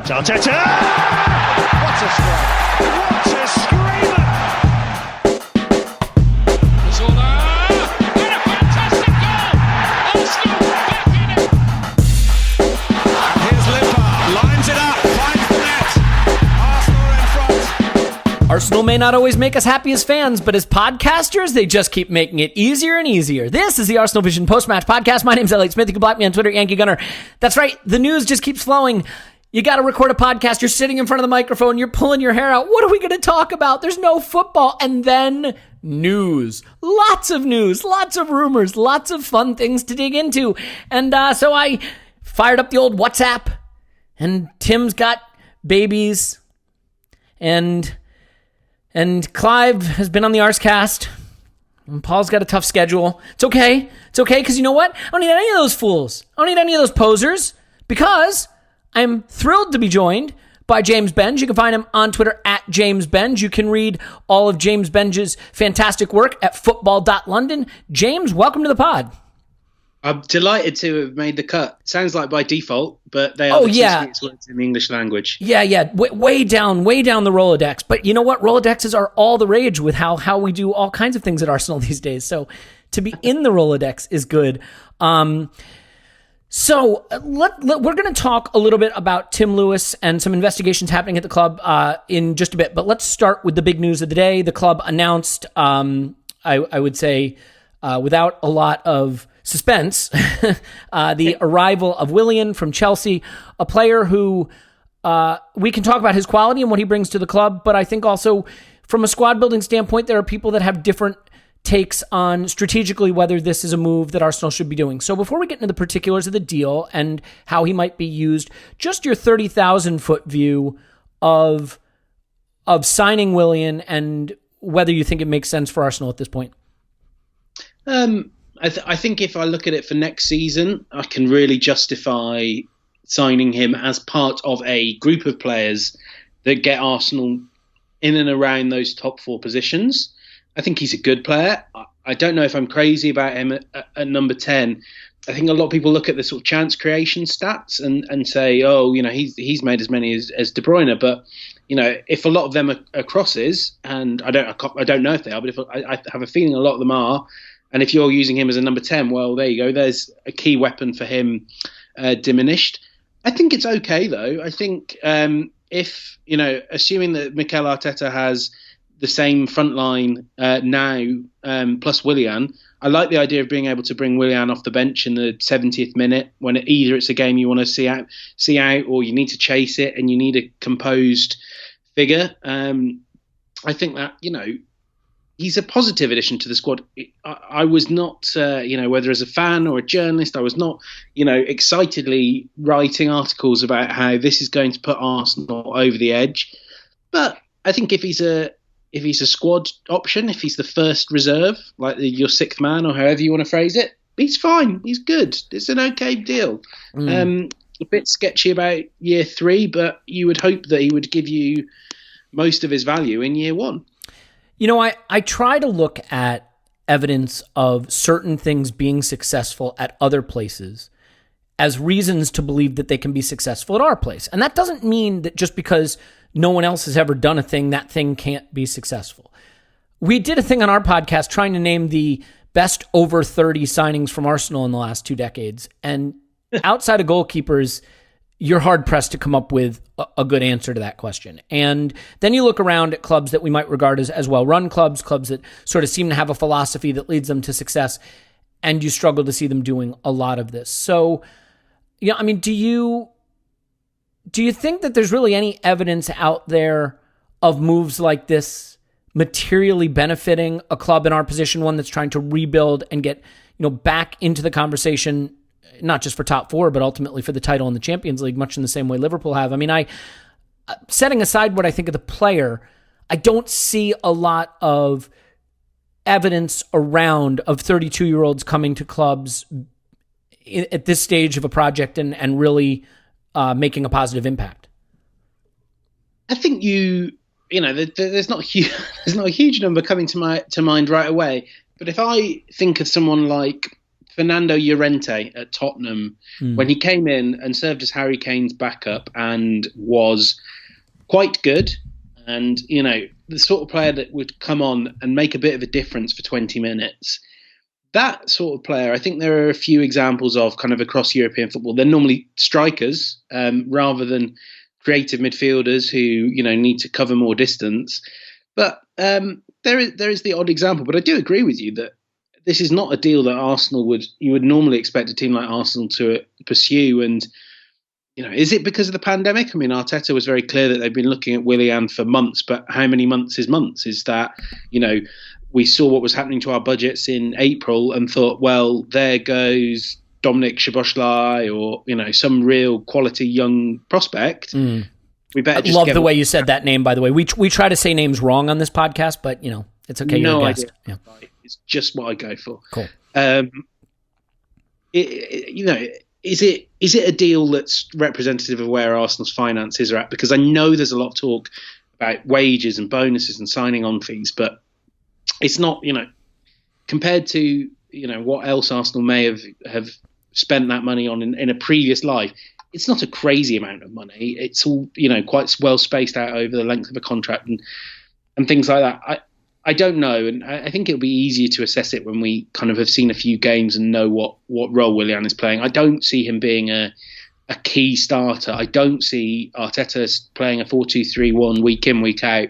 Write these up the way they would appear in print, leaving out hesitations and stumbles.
Arteta! What a strike! What a screamer! Zola! And a fantastic goal! Arsenal back in it! And here's Lipa, lines it up, finds the net. Arsenal are in front. Arsenal may not always make us happy as fans, but as podcasters, they just keep making it easier and easier. This is the Arsenal Vision Post-Match Podcast. My name's Elliot Smith. You can block me on Twitter, Yankee Gunner. That's right, the news just keeps flowing. You got to record a podcast. You're sitting in front of the microphone. You're pulling your hair out. What are we going to talk about? There's no football. And then news. Lots of news. Lots of rumors. Lots of fun things to dig into. And so I fired up the old WhatsApp. And Tim's got babies. And Clive has been on the Arscast. And Paul's got a tough schedule. It's okay. It's okay because you know what? I don't need any of those fools. I don't need any of those posers because I'm thrilled to be joined by James Benge. You can find him on Twitter at James Benge. You can read all of James Benge's fantastic work at football.london. James, welcome to the pod. I'm delighted to have made the cut. Sounds like by default, but they are the two sweetest words in the English language. Yeah. Way down the Rolodex. But you know what? Rolodexes are all the rage with how we do all kinds of things at Arsenal these days. So to be in the Rolodex is good. So we're going to talk a little bit about Tim Lewis and some investigations happening at the club in just a bit. But let's start with the big news of the day. The club announced, I would say, without a lot of suspense, the arrival of Willian from Chelsea, a player who we can talk about his quality and what he brings to the club. But I think also from a squad building standpoint, there are people that have different takes on strategically whether this is a move that Arsenal should be doing. So before we get into the particulars of the deal and how he might be used, just your 30,000 foot view of signing Willian and whether you think it makes sense for Arsenal at this point. I think if I look at it for next season, I can really justify signing him as part of a group of players that get Arsenal in and around those top four positions. I think he's a good player. I don't know if I'm crazy about him at number 10. I think a lot of people look at the sort of chance creation stats and say, oh, you know, he's made as many as De Bruyne. But, you know, if a lot of them are crosses, and I don't know if they are, but if I have a feeling a lot of them are, and if you're using him as a number 10, well, there you go. There's a key weapon for him diminished. I think it's okay, though. I think if, you know, assuming that Mikel Arteta has the same front line now, plus Willian. I like the idea of being able to bring Willian off the bench in the 70th minute when either it's a game you want to see out, or you need to chase it and you need a composed figure. I think that, you know, he's a positive addition to the squad. I was not, you know, whether as a fan or a journalist, I was not, you know, excitedly writing articles about how this is going to put Arsenal over the edge. But I think if he's a squad option, if he's the first reserve, like your sixth man or however you want to phrase it, he's fine. He's good. It's an okay deal. A bit sketchy about year 3, but you would hope that he would give you most of his value in year 1. You know, I try to look at evidence of certain things being successful at other places as reasons to believe that they can be successful at our place. And that doesn't mean that just because no one else has ever done a thing, that thing can't be successful. We did a thing on our podcast trying to name the best over 30 signings from Arsenal in the last 2 decades. And outside of goalkeepers, you're hard-pressed to come up with a good answer to that question. And then you look around at clubs that we might regard as well-run clubs that sort of seem to have a philosophy that leads them to success, and you struggle to see them doing a lot of this. So, yeah, I mean, do you think that there's really any evidence out there of moves like this materially benefiting a club in our position, one that's trying to rebuild and get, you know, back into the conversation, not just for top 4, but ultimately for the title in the Champions League, much in the same way Liverpool have? I mean, setting aside what I think of the player, I don't see a lot of evidence around of 32-year-olds coming to clubs at this stage of a project and really making a positive impact. I think you know, there's not a huge number coming to mind right away. But if I think of someone like Fernando Llorente at Tottenham when he came in and served as Harry Kane's backup and was quite good. And, you know, the sort of player that would come on and make a bit of a difference for 20 minutes. That sort of player, I think there are a few examples of kind of across European football. They're normally strikers rather than creative midfielders who, you know, need to cover more distance. But there is the odd example. But I do agree with you that this is not a deal that you would normally expect a team like Arsenal to pursue. And, you know, is it because of the pandemic? I mean, Arteta was very clear that they've been looking at Willian for months, but how many months is months? Is that, you know, we saw what was happening to our budgets in April and thought, well, there goes Dominic Szoboszlai or, you know, some real quality young prospect. We better just love the way you said that name, by the way. We try to say names wrong on this podcast, but, you know, it's okay. No You're a idea. guest. Yeah. It's just what I go for. Cool. You know, is it a deal that's representative of where Arsenal's finances are at? Because I know there's a lot of talk about wages and bonuses and signing on fees, but it's not, you know, compared to, you know, what else Arsenal may have spent that money on in a previous life. It's not a crazy amount of money. It's all, you know, quite well spaced out over the length of a contract and things like that. I don't know, and I think it'll be easier to assess it when we kind of have seen a few games and know what role Willian is playing. I don't see him being a key starter. I don't see Arteta playing a 4-2-3-1 week in, week out,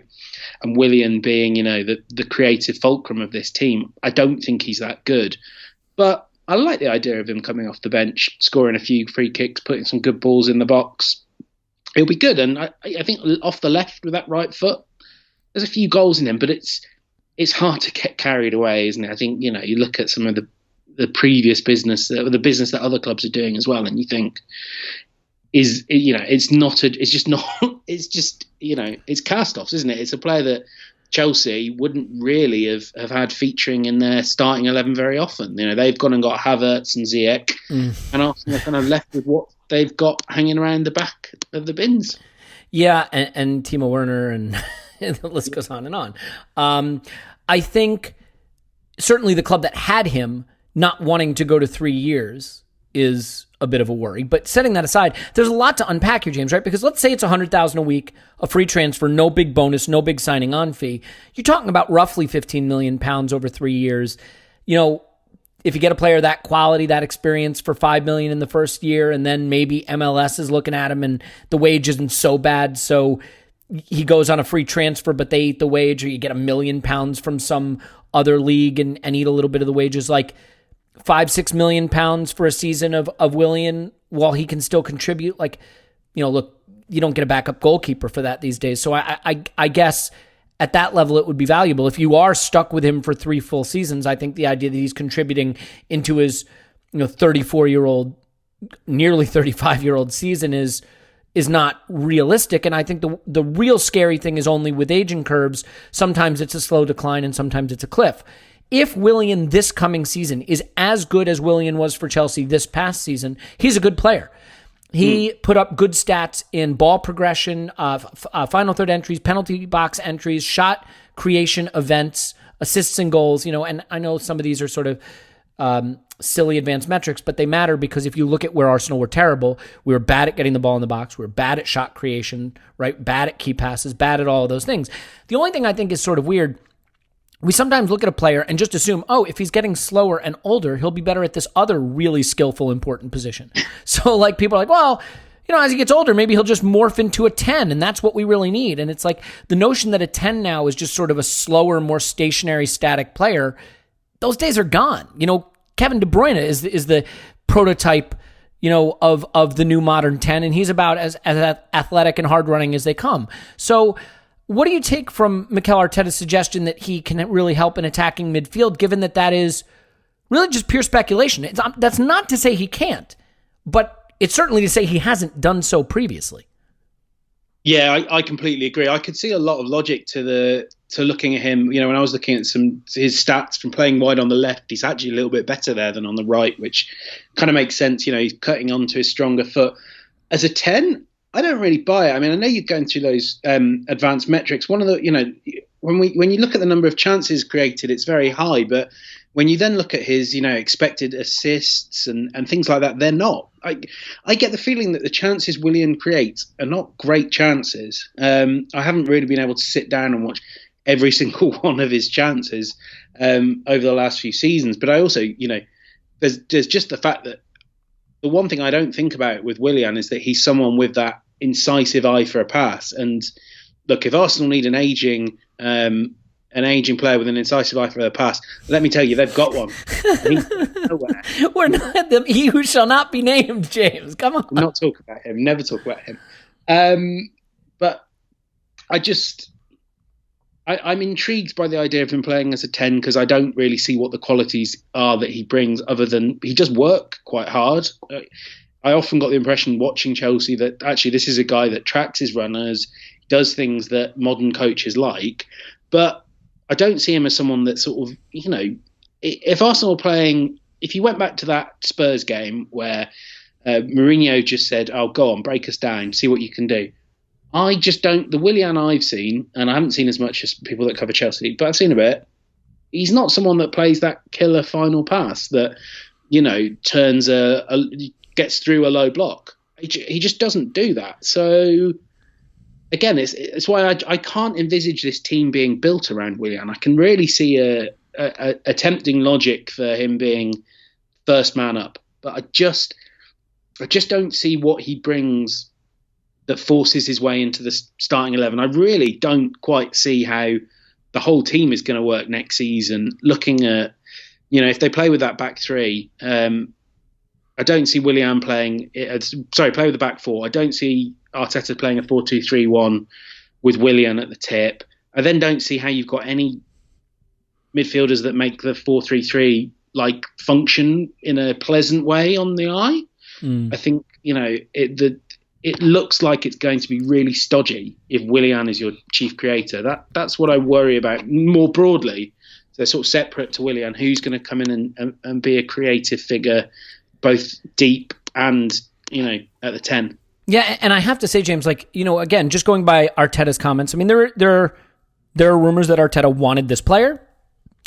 and Willian being, you know, the creative fulcrum of this team. I don't think he's that good. But I like the idea of him coming off the bench, scoring a few free kicks, putting some good balls in the box. It'll be good. And I think off the left with that right foot, there's a few goals in him, but it's hard to get carried away, isn't it? I think, you know, you look at some of the previous business, the business that other clubs are doing as well, and you think, it's cast-offs, isn't it? It's a player that Chelsea wouldn't really have had featuring in their starting 11 very often. You know, they've gone and got Havertz and Ziyech, and Arsenal are kind of left with what they've got hanging around the back of the bins. Yeah, and Timo Werner and the list goes on and on. I think certainly the club that had him not wanting to go to 3 years is a bit of a worry. But setting that aside, there's a lot to unpack here, James, right? Because let's say it's $100,000 a week, a free transfer, no big bonus, no big signing on fee. You're talking about roughly £15 million over 3 years. You know, if you get a player that quality, that experience for $5 million in the first year, and then maybe MLS is looking at him and the wage isn't so bad, so he goes on a free transfer, but they eat the wage, or you get £1 million from some other league and eat a little bit of the wages, like £5-6 million for a season of Willian, while he can still contribute. Like, you know, look, you don't get a backup goalkeeper for that these days. So I guess at that level it would be valuable. If you are stuck with him for 3 full seasons, I think the idea that he's contributing into his, you know, 34-year-old, nearly 35-year-old season is not realistic. And I think the real scary thing is only with aging curves, sometimes it's a slow decline and sometimes it's a cliff. If Willian this coming season is as good as Willian was for Chelsea this past season, he's a good player. He put up good stats in ball progression, final third entries, penalty box entries, shot creation events, assists and goals, you know, and I know some of these are sort of silly advanced metrics, but they matter because if you look at where Arsenal were terrible, we were bad at getting the ball in the box, we were bad at shot creation, right? Bad at key passes, bad at all of those things. The only thing I think is sort of weird, we sometimes look at a player and just assume, oh, if he's getting slower and older, he'll be better at this other really skillful, important position. So like people are like, well, you know, as he gets older, maybe he'll just morph into a 10, and that's what we really need. And it's like the notion that a 10 now is just sort of a slower, more stationary, static player, those days are gone. You know, Kevin De Bruyne is the prototype, you know, of the new modern 10, and he's about as athletic and hard-running as they come. So what do you take from Mikel Arteta's suggestion that he can really help in attacking midfield, given that is really just pure speculation? That's not to say he can't, but it's certainly to say he hasn't done so previously. Yeah, I completely agree. I could see a lot of logic to looking at him. You know, when I was looking at his stats from playing wide on the left, he's actually a little bit better there than on the right, which kind of makes sense. You know, he's cutting onto his stronger foot. As a 10, I don't really buy it. I mean, I know you're going through those advanced metrics. One of the, you know, when you look at the number of chances created, it's very high. But when you then look at his, expected assists and things like that, they're not. I get the feeling that the chances Willian creates are not great chances. I haven't really been able to sit down and watch every single one of his chances over the last few seasons. But I also, there's just the fact that the one thing I don't think about with Willian is that he's someone with that incisive eye for a pass. And look, if Arsenal need an aging player with an incisive eye for a pass, let me tell you, they've got one. We're not he who shall not be named, James. Come on. Not talk about him. Never talk about him. But I'm intrigued by the idea of him playing as a 10 because I don't really see what the qualities are that he brings other than he does work quite hard. I often got the impression watching Chelsea that actually this is a guy that tracks his runners, does things that modern coaches like, but I don't see him as someone that sort of, if Arsenal are playing, if you went back to that Spurs game where Mourinho just said, oh, go on, break us down, see what you can do. I just don't, the Willian I've seen, and I haven't seen as much as people that cover Chelsea, but I've seen a bit, he's not someone that plays that killer final pass that, turns gets through a low block. He just doesn't do that. So, again, it's why I can't envisage this team being built around Willian. I can really see a tempting logic for him being first man up, but I just don't see what he brings that forces his way into the starting 11. I really don't quite see how the whole team is going to work next season. Looking at, if they play with that back three, I don't see Willian play with the back four. I don't see Arteta playing a 4-2-3-1 with Willian at the tip. I then don't see how you've got any midfielders that make the 4-3-3 function in a pleasant way on the eye. I think, it looks like it's going to be really stodgy if Willian is your chief creator. That's what I worry about more broadly. So sort of separate to Willian, who's going to come in and be a creative figure, both deep and, at the 10. Yeah, and I have to say, James, again, just going by Arteta's comments, I mean, there are rumors that Arteta wanted this player.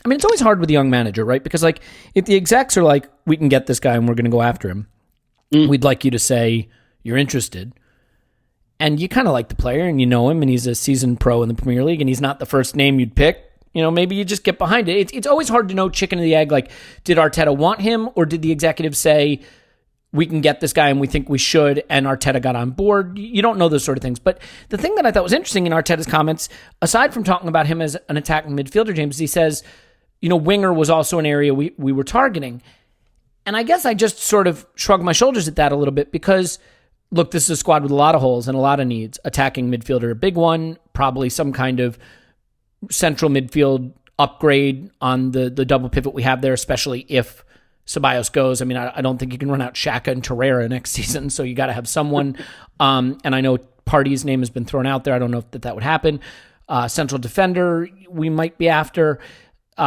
I mean, it's always hard with a young manager, right? Because, if the execs are like, we can get this guy and we're going to go after him, we'd like you to say you're interested. And you kind of like the player and you know him and he's a seasoned pro in the Premier League and he's not the first name you'd pick. Maybe you just get behind it. It's always hard to know chicken or the egg. Did Arteta want him or did the executive say, we can get this guy and we think we should, and Arteta got on board? You don't know those sort of things. But the thing that I thought was interesting in Arteta's comments, aside from talking about him as an attacking midfielder, James, he says, winger was also an area we were targeting. And I guess I just sort of shrugged my shoulders at that a little bit because, look, this is a squad with a lot of holes and a lot of needs. Attacking midfielder, a big one, probably some kind of central midfield upgrade on the double pivot we have there, especially if Ceballos goes. I mean, I don't think you can run out Xhaka and Torreira next season, so you got to have someone. And I know Partey's name has been thrown out there. I don't know if that would happen. Central defender, we might be after.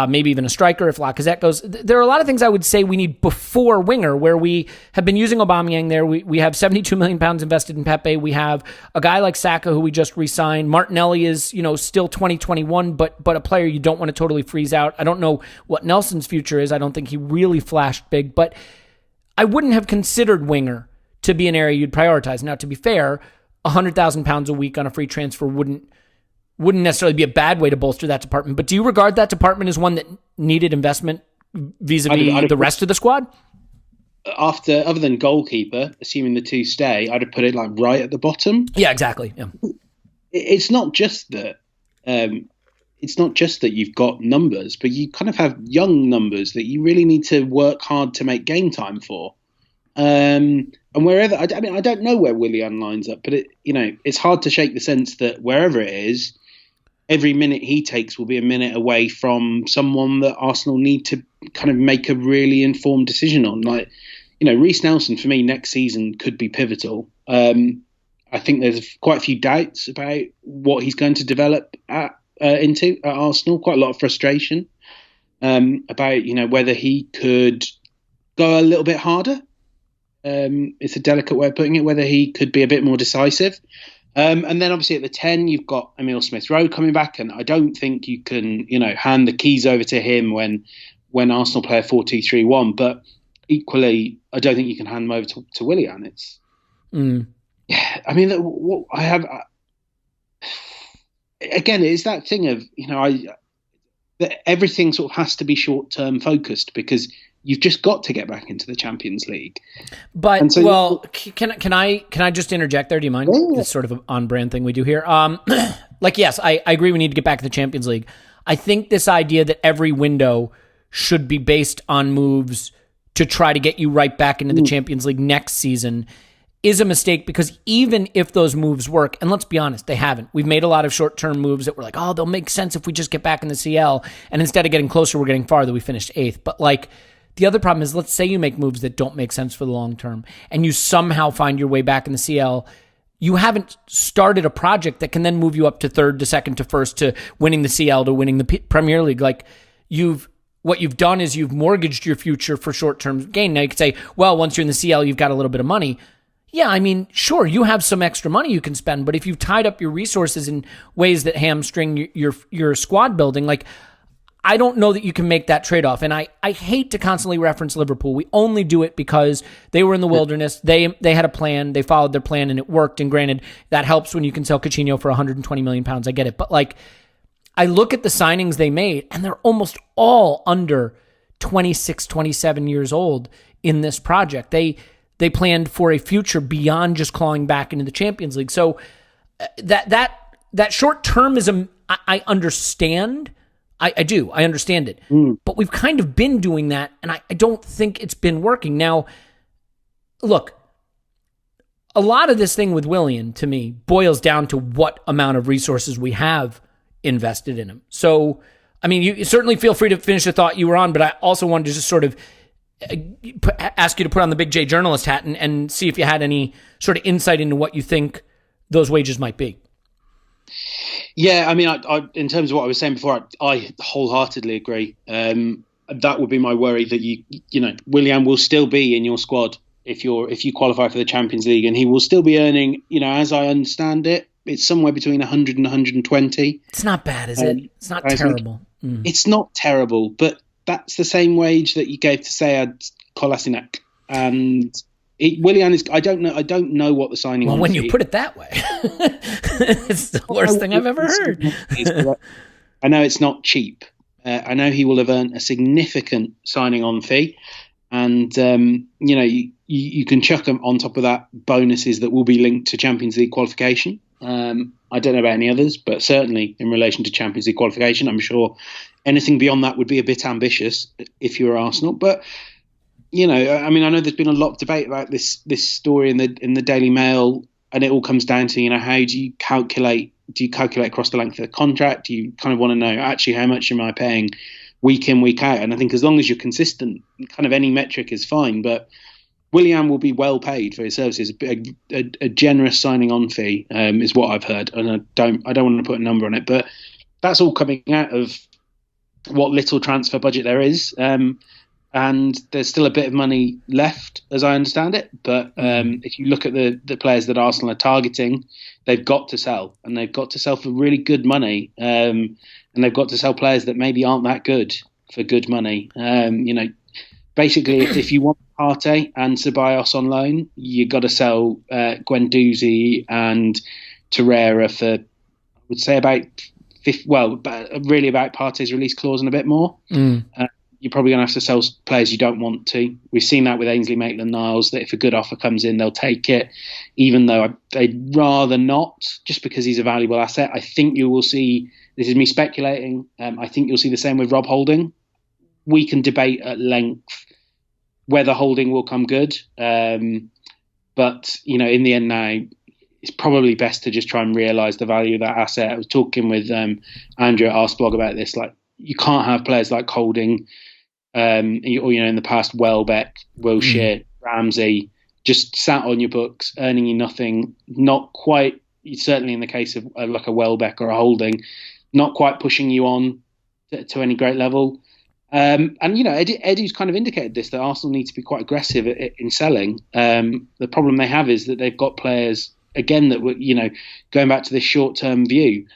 Maybe even a striker if Lacazette goes. There are a lot of things I would say we need before winger, where we have been using Aubameyang there. We have £72 million invested in Pepe. We have a guy like Saka who we just re-signed. Martinelli is, still 2021, but a player you don't want to totally freeze out. I don't know what Nelson's future is. I don't think he really flashed big, but I wouldn't have considered winger to be an area you'd prioritize. Now, to be fair, £100,000 a week on a free transfer wouldn't necessarily be a bad way to bolster that department. But do you regard that department as one that needed investment vis-a-vis the rest of the squad? Other than goalkeeper, assuming the two stay, I'd have put it right at the bottom. Yeah, exactly. Yeah. It's not just that. It's not just that you've got numbers, but you kind of have young numbers that you really need to work hard to make game time for. And wherever, I don't know where Willian lines up, but it's hard to shake the sense that wherever it is, every minute he takes will be a minute away from someone that Arsenal need to kind of make a really informed decision on. Reiss Nelson for me next season could be pivotal. I think there's quite a few doubts about what he's going to develop into at Arsenal. Quite a lot of frustration about whether he could go a little bit harder. It's a delicate way of putting it, whether he could be a bit more decisive. And then obviously at the 10, you've got Emile Smith-Rowe coming back, and I don't think you can, hand the keys over to him when when Arsenal play a 4-2-3-1. But equally, I don't think you can hand them over to Willian. It's yeah. I mean, what I have again is that thing of that everything sort of has to be short-term focused because you've just got to get back into the Champions League. But can I just interject there? Do you mind? Yeah. This sort of an on-brand thing we do here. Yes, I agree. We need to get back to the Champions League. I think this idea that every window should be based on moves to try to get you right back into the Champions League next season is a mistake, because even if those moves work, and let's be honest, they haven't. We've made a lot of short-term moves that were like, oh, they'll make sense if we just get back in the CL, and instead of getting closer, we're getting farther. We finished 8th. But the other problem is, let's say you make moves that don't make sense for the long term, and you somehow find your way back in the CL. You haven't started a project that can then move you up to 3rd to 2nd to 1st to winning the CL to winning the Premier League. What you've done is you've mortgaged your future for short-term gain. Now you could say, well, once you're in the CL, you've got a little bit of money. Yeah, I mean, sure, you have some extra money you can spend, but if you've tied up your resources in ways that hamstring your squad building, I don't know that you can make that trade-off. And I hate to constantly reference Liverpool. We only do it because they were in the wilderness. They had a plan. They followed their plan, and it worked. And granted, that helps when you can sell Coutinho for £120 million. I get it. But I look at the signings they made, and they're almost all under 26, 27 years old in this project. They planned for a future beyond just clawing back into the Champions League. So that short-termism, I understand. I do. I understand it. But we've kind of been doing that, and I don't think it's been working. Now, look, a lot of this thing with Willian, to me, boils down to what amount of resources we have invested in him. So, I mean, you certainly feel free to finish the thought you were on, but I also wanted to just sort of ask you to put on the Big J journalist hat and see if you had any sort of insight into what you think those wages might be. Yeah, I mean, I in terms of what I was saying before, I wholeheartedly agree. That would be my worry, that Willian will still be in your squad if you qualify for the Champions League, and he will still be earning, as I understand it, it's somewhere between 100 and 120. It's not bad, is it? It's not terrible. It's not terrible, but that's the same wage that you gave to Sead Kolasinac, and Willian is. I don't know what the signing. Well, when you put it that way, it's the worst thing I've ever heard. I know it's not cheap. I know he will have earned a significant signing on fee, and you can chuck them on top of that bonuses that will be linked to Champions League qualification. I don't know about any others, but certainly in relation to Champions League qualification, I'm sure anything beyond that would be a bit ambitious if you were Arsenal. But I mean, I know there's been a lot of debate about this story in the Daily Mail, and it all comes down to how do you calculate across the length of the contract? Do you kind of want to know actually how much am I paying week in, week out? And I think as long as you're consistent, kind of any metric is fine. But Willian will be well paid for his services. A generous signing on fee is what I've heard, and I don't want to put a number on it, but that's all coming out of what little transfer budget there is, and there's still a bit of money left, as I understand it. But if you look at the players that Arsenal are targeting, they've got to sell, and they've got to sell for really good money, and they've got to sell players that maybe aren't that good for good money. Basically, if you want Partey and Ceballos on loan, you got to sell Guendouzi and Torreira for, I would say, about really about Partey's release clause and a bit more. You're probably going to have to sell players you don't want to. We've seen that with Ainsley Maitland-Niles, that if a good offer comes in, they'll take it, even though they'd rather not, just because he's a valuable asset. I think you will see, this is me speculating, I think you'll see the same with Rob Holding. We can debate at length whether Holding will come good. But, in the end now, it's probably best to just try and realise the value of that asset. I was talking with Andrew at Arsblog about this. You can't have players like Holding, or in the past, Welbeck, Wilshere, Ramsey, just sat on your books, earning you nothing. Not quite, certainly in the case of like a Welbeck or a Holding, not quite pushing you on to any great level. And Eddie's kind of indicated this, that Arsenal need to be quite aggressive in selling. The problem they have is that they've got players, again, that were, going back to this short-term view.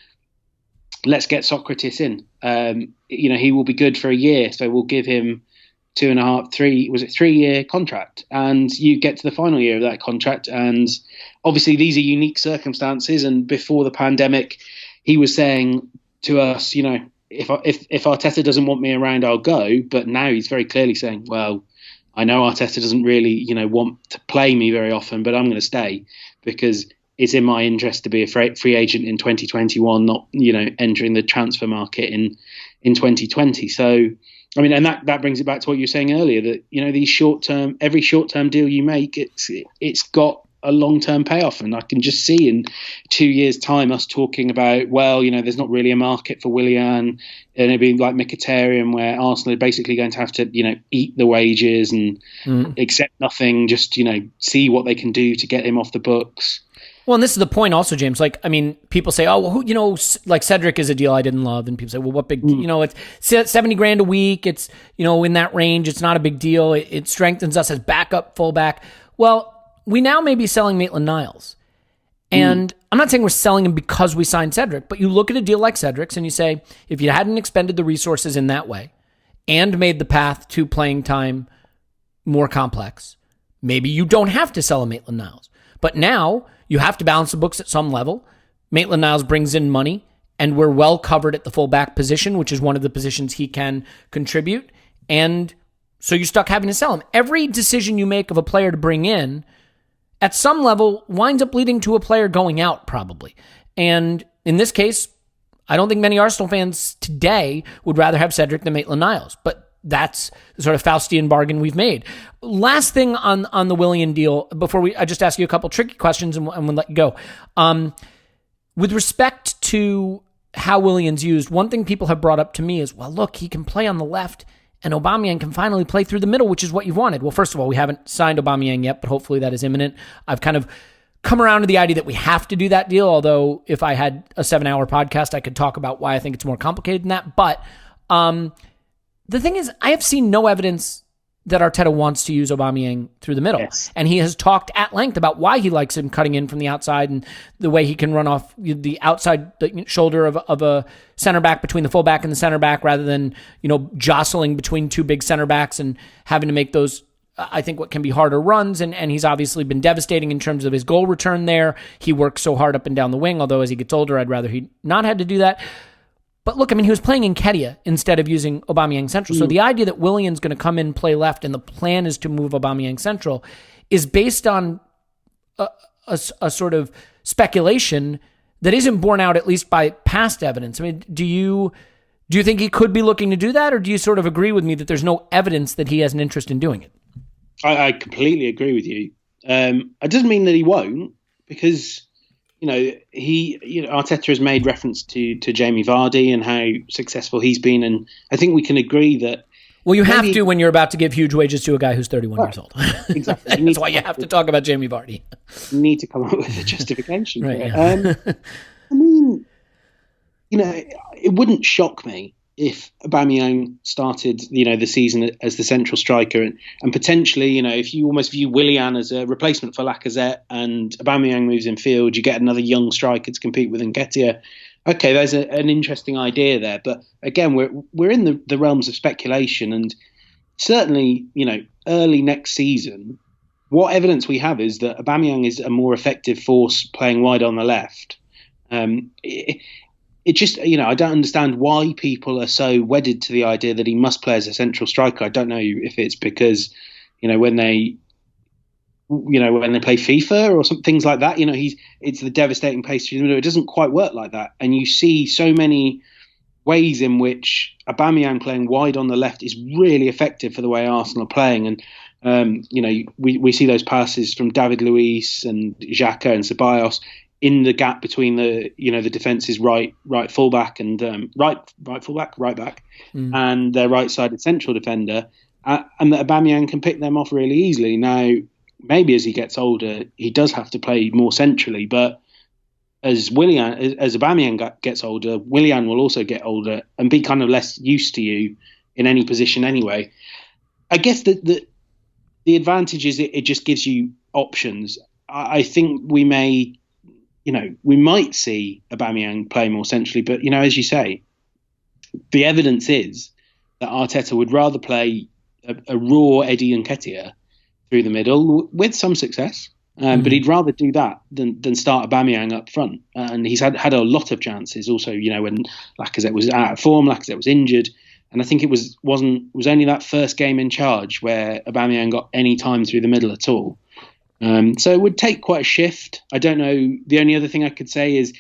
Let's get Socrates in. he will be good for a year, so we'll give him 2.5, 3-year contract, and you get to the final year of that contract. And obviously these are unique circumstances, and before the pandemic he was saying to us, if Arteta doesn't want me around, I'll go. But now he's very clearly saying, well, I know Arteta doesn't really want to play me very often, but I'm going to stay because it's in my interest to be a free agent in 2021, not entering the transfer market in 2020. So I mean, and that brings it back to what you were saying earlier, that these every short term deal you make, it's got a long term payoff. And I can just see in 2 years' time us talking about, well, there's not really a market for Willian, and it'd be like Mkhitaryan, where Arsenal are basically going to have to eat the wages and accept nothing, just see what they can do to get him off the books. Well, and this is the point also, James. People say, oh, well, like Cedric is a deal I didn't love. And people say, well, what big, it's $70,000 a week. It's, in that range. It's not a big deal. It strengthens us as backup fullback. Well, we now may be selling Maitland-Niles. And I'm not saying we're selling him because we signed Cedric, but you look at a deal like Cedric's and you say, if you hadn't expended the resources in that way and made the path to playing time more complex, maybe you don't have to sell a Maitland-Niles. But now you have to balance the books at some level. Maitland-Niles brings in money, and we're well covered at the fullback position, which is one of the positions he can contribute. And so you're stuck having to sell him. Every decision you make of a player to bring in, at some level, winds up leading to a player going out, probably. And in this case, I don't think many Arsenal fans today would rather have Cedric than Maitland-Niles. But that's the sort of Faustian bargain we've made. Last thing on the Willian deal, before I just ask you a couple tricky questions and we'll let you go. With respect to how Willian's used, one thing people have brought up to me is, well, look, he can play on the left and Aubameyang can finally play through the middle, which is what you've wanted. Well, first of all, we haven't signed Aubameyang yet, but hopefully that is imminent. I've kind of come around to the idea that we have to do that deal, although if I had a 7-hour podcast, I could talk about why I think it's more complicated than that. But the thing is, I have seen no evidence that Arteta wants to use Aubameyang through the middle. Yes. And he has talked at length about why he likes him cutting in from the outside and the way he can run off the outside shoulder of a center back between the fullback and the center back rather than, jostling between two big center backs and having to make those, I think, what can be harder runs. And he's obviously been devastating in terms of his goal return there. He works so hard up and down the wing, although as he gets older, I'd rather he not had to do that. But look, he was playing in Nketiah instead of using Aubameyang central. So the idea that Willian's going to come in and play left and the plan is to move Aubameyang central is based on a sort of speculation that isn't borne out at least by past evidence. Do you think he could be looking to do that, or do you sort of agree with me that there's no evidence that he has an interest in doing it? I completely agree with you. It doesn't mean that he won't, because Arteta has made reference to Jamie Vardy and how successful he's been, and I think we can agree that. Well, you have to when you're about to give huge wages to a guy who's 31 years old. Exactly. That's why you have to talk about Jamie Vardy. You need to come up with a justification. Right. Yeah. It wouldn't shock me if Aubameyang started, the season as the central striker, and potentially, if you almost view Willian as a replacement for Lacazette and Aubameyang moves in field, you get another young striker to compete with Nketiah. Okay, there's an interesting idea there, but again, we're in the realms of speculation, and certainly, early next season, what evidence we have is that Aubameyang is a more effective force playing wide on the left. It just, I don't understand why people are so wedded to the idea that he must play as a central striker. I don't know if it's because, when they play FIFA or some things like that, it's the devastating pace through the middle. It doesn't quite work like that. And you see so many ways in which Aubameyang playing wide on the left is really effective for the way Arsenal are playing. And, we see those passes from David Luiz and Xhaka and Ceballos in the gap between the defense's right fullback and right back and their right-sided central defender, and that Aubameyang can pick them off really easily. Now, maybe as he gets older, he does have to play more centrally, but as Aubameyang gets older, Willian will also get older and be kind of less used to you in any position anyway. I guess the advantage is it just gives you options. I think we might see Aubameyang play more centrally, but as you say, the evidence is that Arteta would rather play a raw Eddie Nketiah through the middle with some success. But he'd rather do that than start Aubameyang up front. And he's had a lot of chances also, when Lacazette was out of form, Lacazette was injured. And I think it was only that first game in charge where Aubameyang got any time through the middle at all. So it would take quite a shift. I don't know. The only other thing I could say is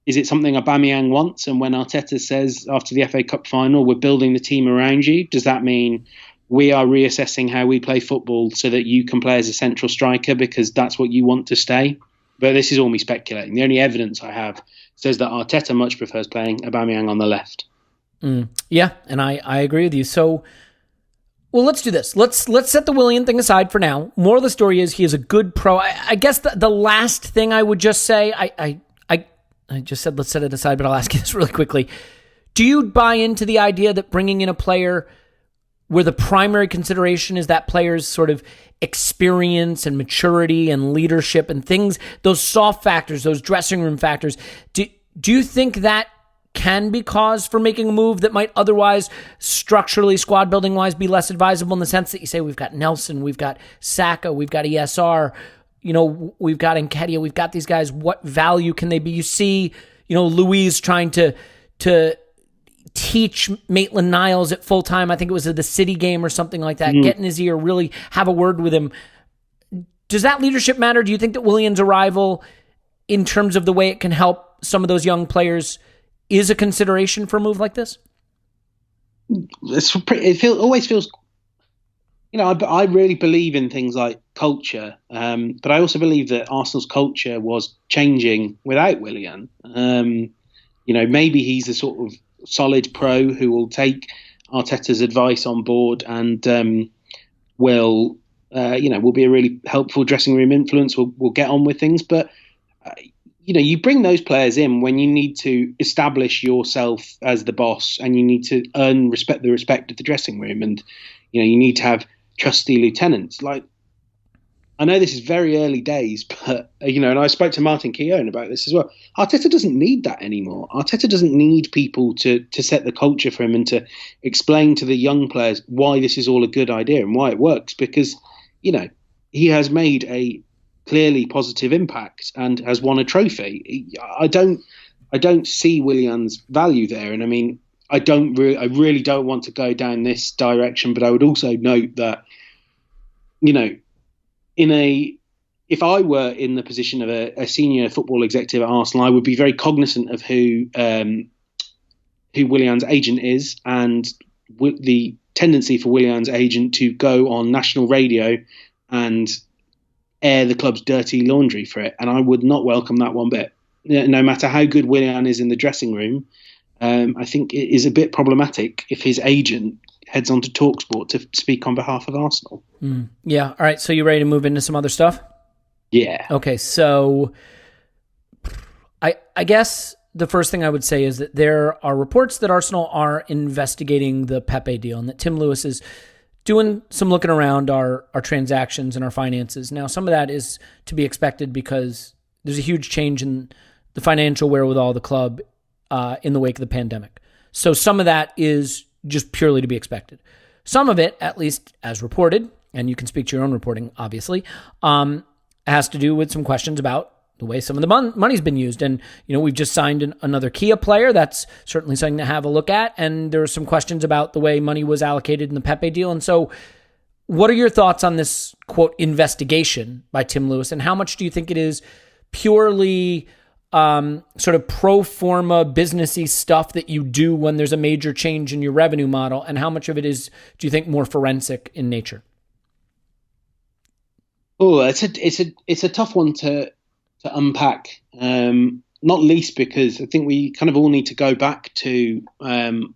it something Aubameyang wants? And when Arteta says after the FA Cup final, we're building the team around you, does that mean we are reassessing how we play football so that you can play as a central striker because that's what you want to stay? But this is all me speculating. The only evidence I have says that Arteta much prefers playing Aubameyang on the left. Yeah, and I agree with you. So, well, let's do this. Let's set the Willian thing aside for now. Moral of the story is he is a good pro. I guess the last thing I would just say, I just said let's set it aside, but I'll ask you this really quickly. Do you buy into the idea that bringing in a player where the primary consideration is that player's sort of experience and maturity and leadership and things, those soft factors, those dressing room factors, do you think that can be cause for making a move that might otherwise structurally, squad building wise, be less advisable in the sense that you say we've got Nelson, we've got Saka, we've got ESR, we've got Nketiah, we've got these guys. What value can they be? You see, Luiz trying to teach Maitland-Niles at full time. I think it was at the City game or something like that. Get in his ear, really have a word with him. Does that leadership matter? Do you think that Willian's arrival, in terms of the way it can help some of those young players, is a consideration for a move like this? Always feels. I really believe in things like culture, but I also believe that Arsenal's culture was changing without Willian. Maybe he's a sort of solid pro who will take Arteta's advice on board and will be a really helpful dressing room influence. We'll get on with things, but you bring those players in when you need to establish yourself as the boss and you need to earn the respect of the dressing room, and you need to have trusty lieutenants. Like, I know this is very early days, but, and I spoke to Martin Keown about this as well. Arteta doesn't need that anymore. Arteta doesn't need people to set the culture for him and to explain to the young players why this is all a good idea and why it works, because, he has made a clearly positive impact and has won a trophy. I don't see Willian's value there. And I mean, I really don't want to go down this direction, but I would also note that, if I were in the position of a senior football executive at Arsenal, I would be very cognizant of who Willian's agent is and the tendency for Willian's agent to go on national radio and air the club's dirty laundry for it. And I would not welcome that one bit. No matter how good Willian is in the dressing room, I think it is a bit problematic if his agent heads on to TalkSport to speak on behalf of Arsenal. Yeah. All right. So you ready to move into some other stuff? Yeah. Okay. So I guess the first thing I would say is that there are reports that Arsenal are investigating the Pepe deal and that Tim Lewis is doing some looking around our transactions and our finances. Now, some of that is to be expected because there's a huge change in the financial wherewithal of the club in the wake of the pandemic. So some of that is just purely to be expected. Some of it, at least as reported, and you can speak to your own reporting, obviously, has to do with some questions about the way some of the money's been used. And, we've just signed another Kia player. That's certainly something to have a look at. And there are some questions about the way money was allocated in the Pepe deal. And so what are your thoughts on this, quote, investigation by Tim Lewis? And how much do you think it is purely sort of pro forma businessy stuff that you do when there's a major change in your revenue model? And how much of it is, do you think, more forensic in nature? Oh, it's a tough one to unpack, not least because I think we kind of all need to go back to the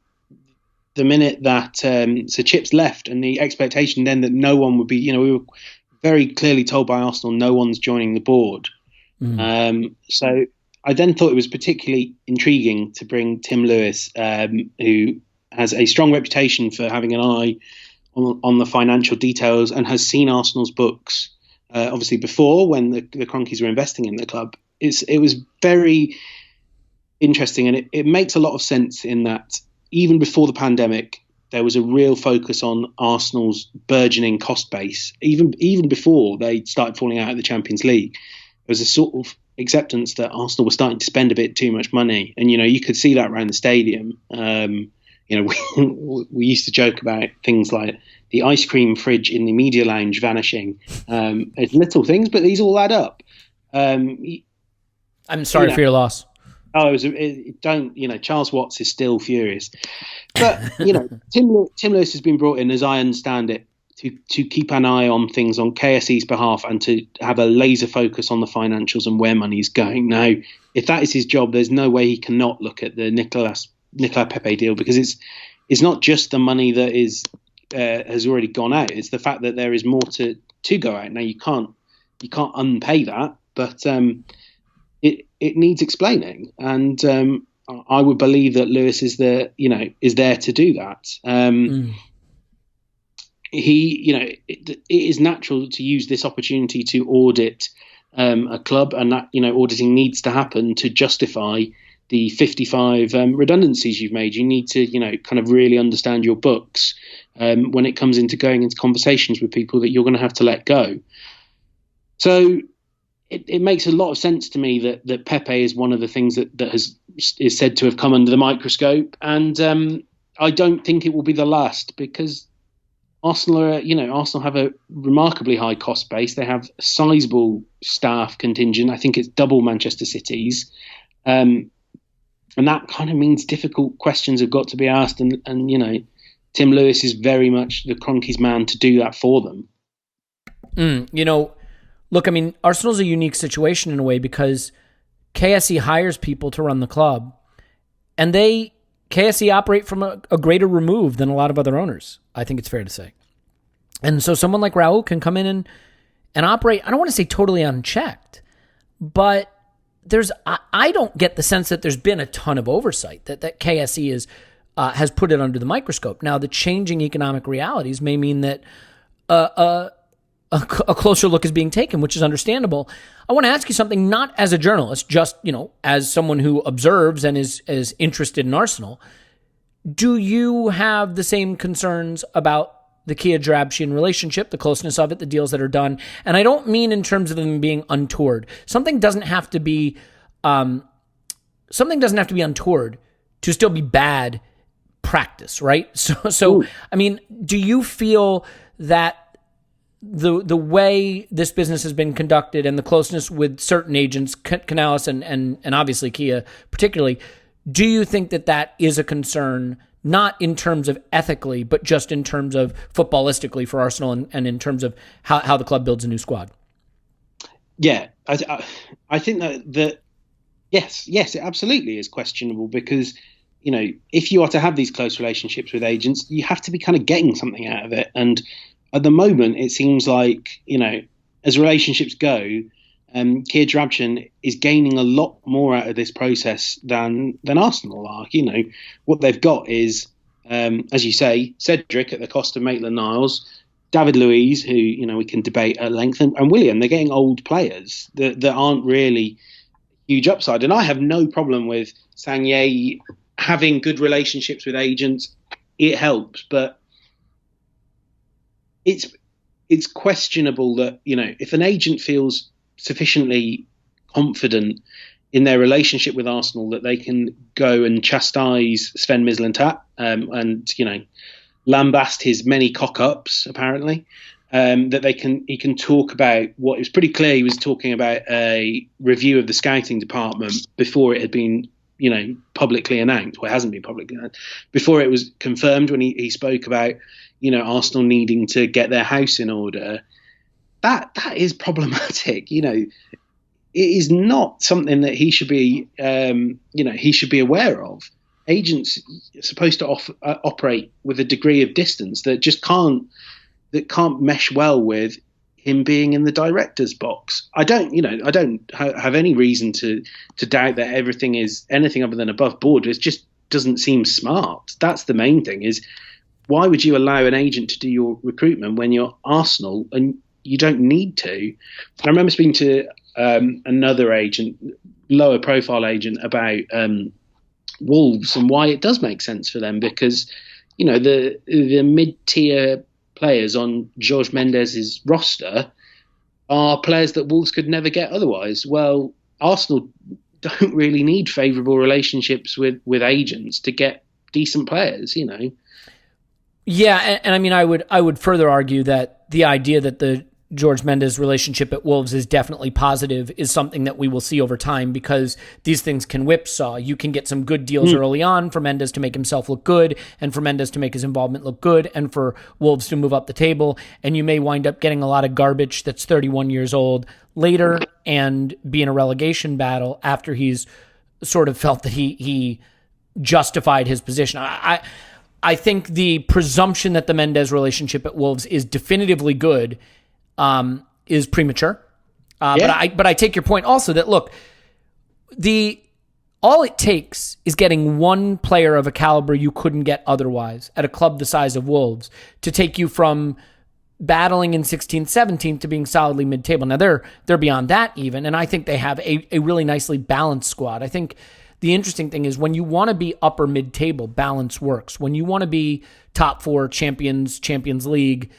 minute that Sir Chips left and the expectation then that no one would be, we were very clearly told by Arsenal no one's joining the board. So I then thought it was particularly intriguing to bring Tim Lewis, who has a strong reputation for having an eye on the financial details and has seen Arsenal's books. Obviously, before when the Cronkies were investing in the club, it was very interesting, and it makes a lot of sense in that even before the pandemic, there was a real focus on Arsenal's burgeoning cost base. Even before they started falling out of the Champions League, there was a sort of acceptance that Arsenal were starting to spend a bit too much money. And, you could see that around the stadium. We used to joke about things like the ice cream fridge in the media lounge vanishing. It's little things, but these all add up. I'm sorry for your loss. Oh, Charles Watts is still furious. But, Tim Lewis has been brought in, as I understand it, to keep an eye on things on KSE's behalf and to have a laser focus on the financials and where money's going. Now, if that is his job, there's no way he cannot look at the Nicola Pepe deal, because it's not just the money that has already gone out. It's the fact that there is more to go out. Now, you can't unpay that, but it needs explaining, and I would believe that Lewis is there to do that. It is natural to use this opportunity to audit a club, and that auditing needs to happen to justify the 55 redundancies you've made. You need to kind of really understand your books when it comes into going into conversations with people that you're going to have to let go. So it makes a lot of sense to me that Pepe is one of the things that is said to have come under the microscope, and I don't think it will be the last, because Arsenal have a remarkably high cost base. They have a sizable staff contingent. I think it's double Manchester City's, and that kind of means difficult questions have got to be asked, and Tim Lewis is very much the Kroenke's man to do that for them. Look, I mean, Arsenal's a unique situation in a way, because KSE hires people to run the club, and KSE operate from a greater remove than a lot of other owners, I think it's fair to say. And so someone like Raul can come in and operate, I don't want to say totally unchecked, but I don't get the sense that there's been a ton of oversight, that KSE has put it under the microscope. Now, the changing economic realities may mean that a closer look is being taken, which is understandable. I want to ask you something, not as a journalist, just, as someone who observes and is interested in Arsenal. Do you have the same concerns about the Kia Drabshian relationship, the closeness of it, the deals that are done? And I don't mean in terms of them being untoward. Something doesn't have to be untoward to still be bad practice, right? So I mean, do you feel that the way this business has been conducted and the closeness with certain agents, Canales and obviously Kia particularly, do you think that is a concern, not in terms of ethically, but just in terms of footballistically for Arsenal and in terms of how the club builds a new squad? Yeah, I think that yes, it absolutely is questionable, because if you are to have these close relationships with agents, you have to be kind of getting something out of it. And at the moment, it seems like, as relationships go, Kia Drabshian is gaining a lot more out of this process than Arsenal are. What they've got is, as you say, Cedric at the cost of Maitland-Niles, David Luiz, who we can debate at length, and Willian. They're getting old players that aren't really huge upside. And I have no problem with Sangye having good relationships with agents. It helps, but it's questionable that if an agent feels sufficiently confident in their relationship with Arsenal that they can go and chastise Sven Mislintat and lambast his many cock-ups, apparently, that he can talk about what it was pretty clear he was talking about a review of the scouting department before it had been publicly announced. Well, it hasn't been publicly announced. Before it was confirmed, when he spoke about Arsenal needing to get their house in order, that is problematic. It is not something that he should be aware of. Agents are supposed to operate with a degree of distance that just can't mesh well with him being in the director's box. I don't have any reason to doubt that everything is anything other than above board. It just doesn't seem smart. That's the main thing. Is why would you allow an agent to do your recruitment when you're Arsenal and you don't need to? I remember speaking to another agent, lower profile agent, about Wolves and why it does make sense for them, because the mid-tier players on Jorge Mendes's roster are players that Wolves could never get otherwise. Well, Arsenal don't really need favourable relationships with agents to get decent players, Yeah, and I mean, I would further argue that the idea that the Jorge Mendes relationship at Wolves is definitely positive is something that we will see over time, because these things can whipsaw. You can get some good deals early on for Mendes to make himself look good, and for Mendes to make his involvement look good, and for Wolves to move up the table, and you may wind up getting a lot of garbage that's 31 years old later and be in a relegation battle after he's sort of felt that he justified his position. I think the presumption that the Mendes relationship at Wolves is definitively good is premature. But I take your point also that, look, all it takes is getting one player of a caliber you couldn't get otherwise at a club the size of Wolves to take you from battling in 16th, 17th to being solidly mid-table. Now they're beyond that even, and I think they have a really nicely balanced squad. I think the interesting thing is when you want to be upper mid-table, balance works. When you want to be top four, Champions League,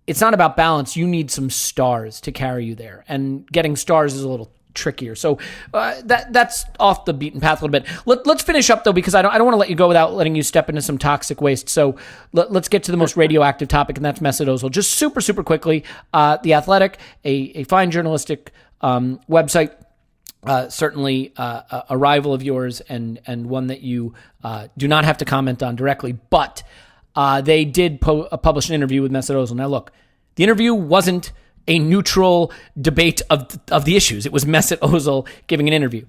it's not about balance. You need some stars to carry you there, and getting stars is a little trickier. So that's off the beaten path a little bit. Let's finish up though, because I don't want to let you go without letting you step into some toxic waste. So let's get to the most radioactive topic, and that's Mesut Ozil. Just super quickly, The Athletic, a fine journalistic website. Certainly a rival of yours, and one that you do not have to comment on directly, but they did publish an interview with Mesut Ozil. Now look, the interview wasn't a neutral debate of the issues. It was Mesut Ozil giving an interview.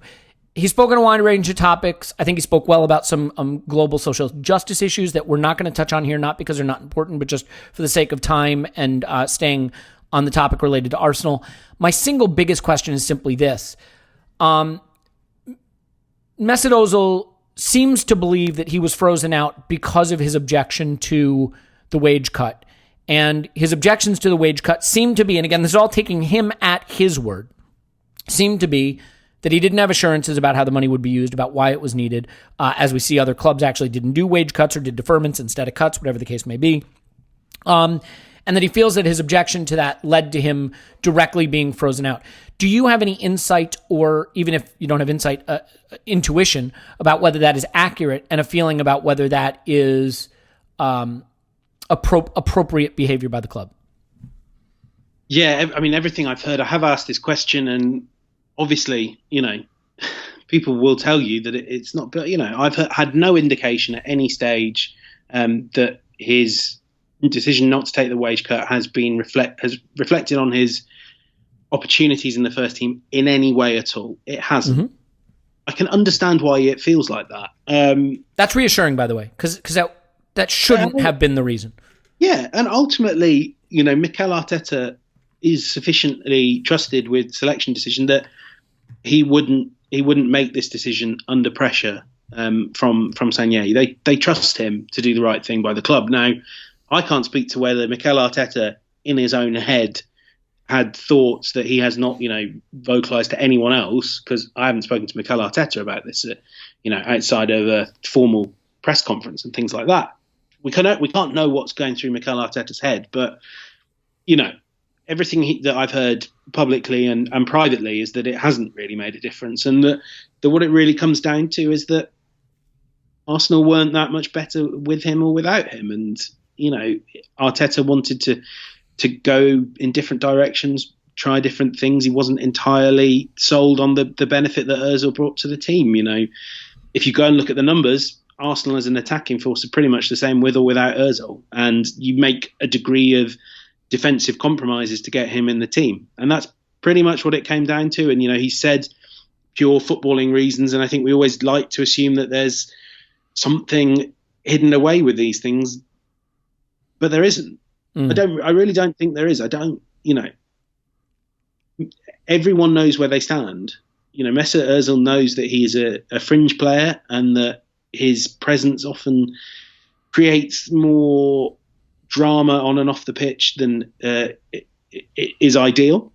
He spoke on a wide range of topics. I think he spoke well about some global social justice issues that we're not going to touch on here, not because they're not important, but just for the sake of time and staying on the topic related to Arsenal. My single biggest question is simply this. Mesut Ozil seems to believe that he was frozen out because of his objection to the wage cut. And his objections to the wage cut seem to be, and again, this is all taking him at his word, seem to be that he didn't have assurances about how the money would be used, about why it was needed, as we see other clubs actually didn't do wage cuts or did deferments instead of cuts, whatever the case may be. And that he feels that his objection to that led to him directly being frozen out. Do you have any insight, or even if you don't have insight, intuition about whether that is accurate, and a feeling about whether that is appropriate behavior by the club? Yeah, I mean, everything I've heard, I have asked this question, and obviously, people will tell you that it's not, but, I've had no indication at any stage that his decision not to take the wage cut has reflected on his opportunities in the first team in any way at all. It hasn't. Mm-hmm. I can understand why it feels like that. That's reassuring, by the way, because that shouldn't have been the reason. Yeah, and ultimately, Mikel Arteta is sufficiently trusted with selection decision that he wouldn't make this decision under pressure from Sagnier. They trust him to do the right thing by the club. Now, I can't speak to whether Mikel Arteta in his own head had thoughts that he has not, vocalized to anyone else, because I haven't spoken to Mikel Arteta about this, outside of a formal press conference and things like that. We can't know what's going through Mikel Arteta's head, but, everything that I've heard publicly and privately is that it hasn't really made a difference, and that what it really comes down to is that Arsenal weren't that much better with him or without him, and Arteta wanted to go in different directions, try different things. He wasn't entirely sold on the benefit that Ozil brought to the team. If you go and look at the numbers, Arsenal as an attacking force are pretty much the same with or without Ozil, and you make a degree of defensive compromises to get him in the team, and that's pretty much what it came down to. And he said pure footballing reasons, and I think we always like to assume that there's something hidden away with these things, but there isn't. I really don't think there is. Everyone knows where they stand. Mesut Ozil knows that he is a fringe player, and that his presence often creates more drama on and off the pitch than is ideal.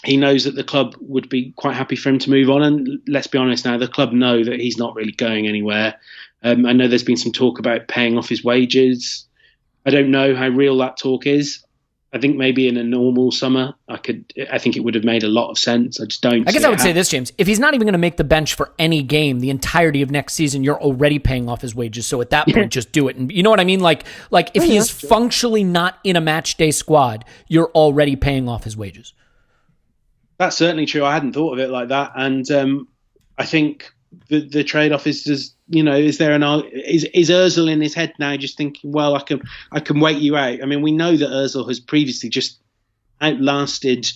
he knows that the club would be quite happy for him to move on. And let's be honest now, the club know that he's not really going anywhere. I know there's been some talk about paying off his wages. I don't know how real that talk is. I think maybe in a normal summer, I think it would have made a lot of sense. I just don't. I guess I would say this, James. If he's not even going to make the bench for any game the entirety of next season, you're already paying off his wages. So at that point, just do it. And you know what I mean? Like if he is functionally not in a match day squad, you're already paying off his wages. That's certainly true. I hadn't thought of it like that. And I think the trade-off is just, is Ozil in his head now just thinking, well, I can wait you out. I mean, we know that Ozil has previously just outlasted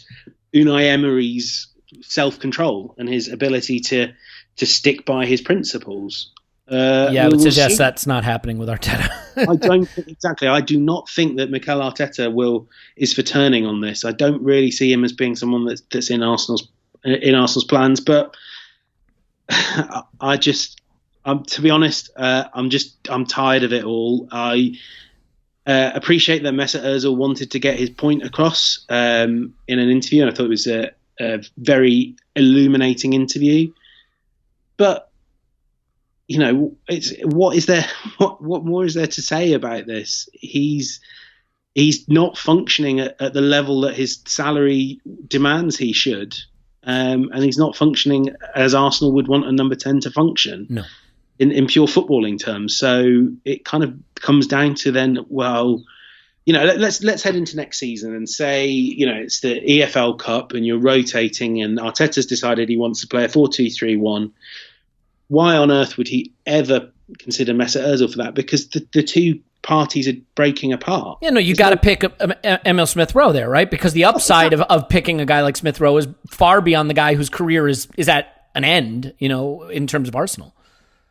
Unai Emery's self-control and his ability to stick by his principles. I would suggest that's not happening with Arteta. I don't think, exactly. I do not think that Mikel Arteta is for turning on this. I don't really see him as being someone that's in Arsenal's plans. But to be honest, I'm tired of it all. I appreciate that Mesut Ozil wanted to get his point across in an interview, and I thought it was a very illuminating interview. But what more is there to say about this? He's not functioning at the level that his salary demands he should, and he's not functioning as Arsenal would want a number 10 to function. No. In pure footballing terms. So it kind of comes down to then, well, let's head into next season and say, it's the EFL Cup and you're rotating, and Arteta's decided he wants to play a 4-2-3-1. Why on earth would he ever consider Mesut Ozil for that? Because the two parties are breaking apart. Yeah, no, you got to pick Emil Smith-Rowe there, right? Because the upside of picking a guy like Smith-Rowe is far beyond the guy whose career is at an end, in terms of Arsenal.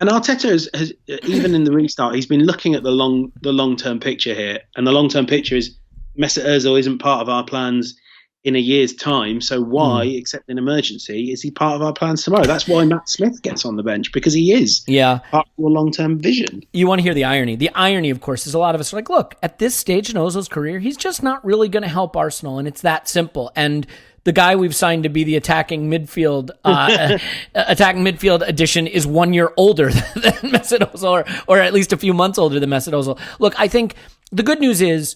And Arteta has even in the restart, he's been looking at the long-term picture here, and the long-term picture is Mesut Ozil isn't part of our plans in a year's time, so why, except in emergency, is he part of our plans tomorrow? That's why Matt Smith gets on the bench, because he is part of your long-term vision. You want to hear the irony. The irony, of course, is a lot of us are like, look, at this stage in Ozil's career, he's just not really going to help Arsenal, and it's that simple. And the guy we've signed to be the attacking midfield addition is 1 year older than Mesut Ozil, or at least a few months older than Mesut Ozil. Look, I think the good news is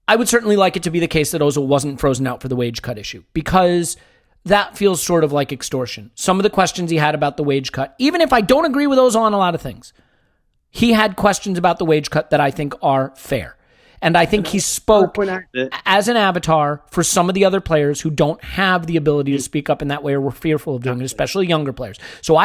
I would certainly like it to be the case that Ozil wasn't frozen out for the wage cut issue, because that feels sort of like extortion. Some of the questions he had about the wage cut, even if I don't agree with Ozil on a lot of things, he had questions about the wage cut that I think are fair. And I think he spoke as an avatar for some of the other players who don't have the ability to speak up in that way or were fearful of doing it, especially younger players. So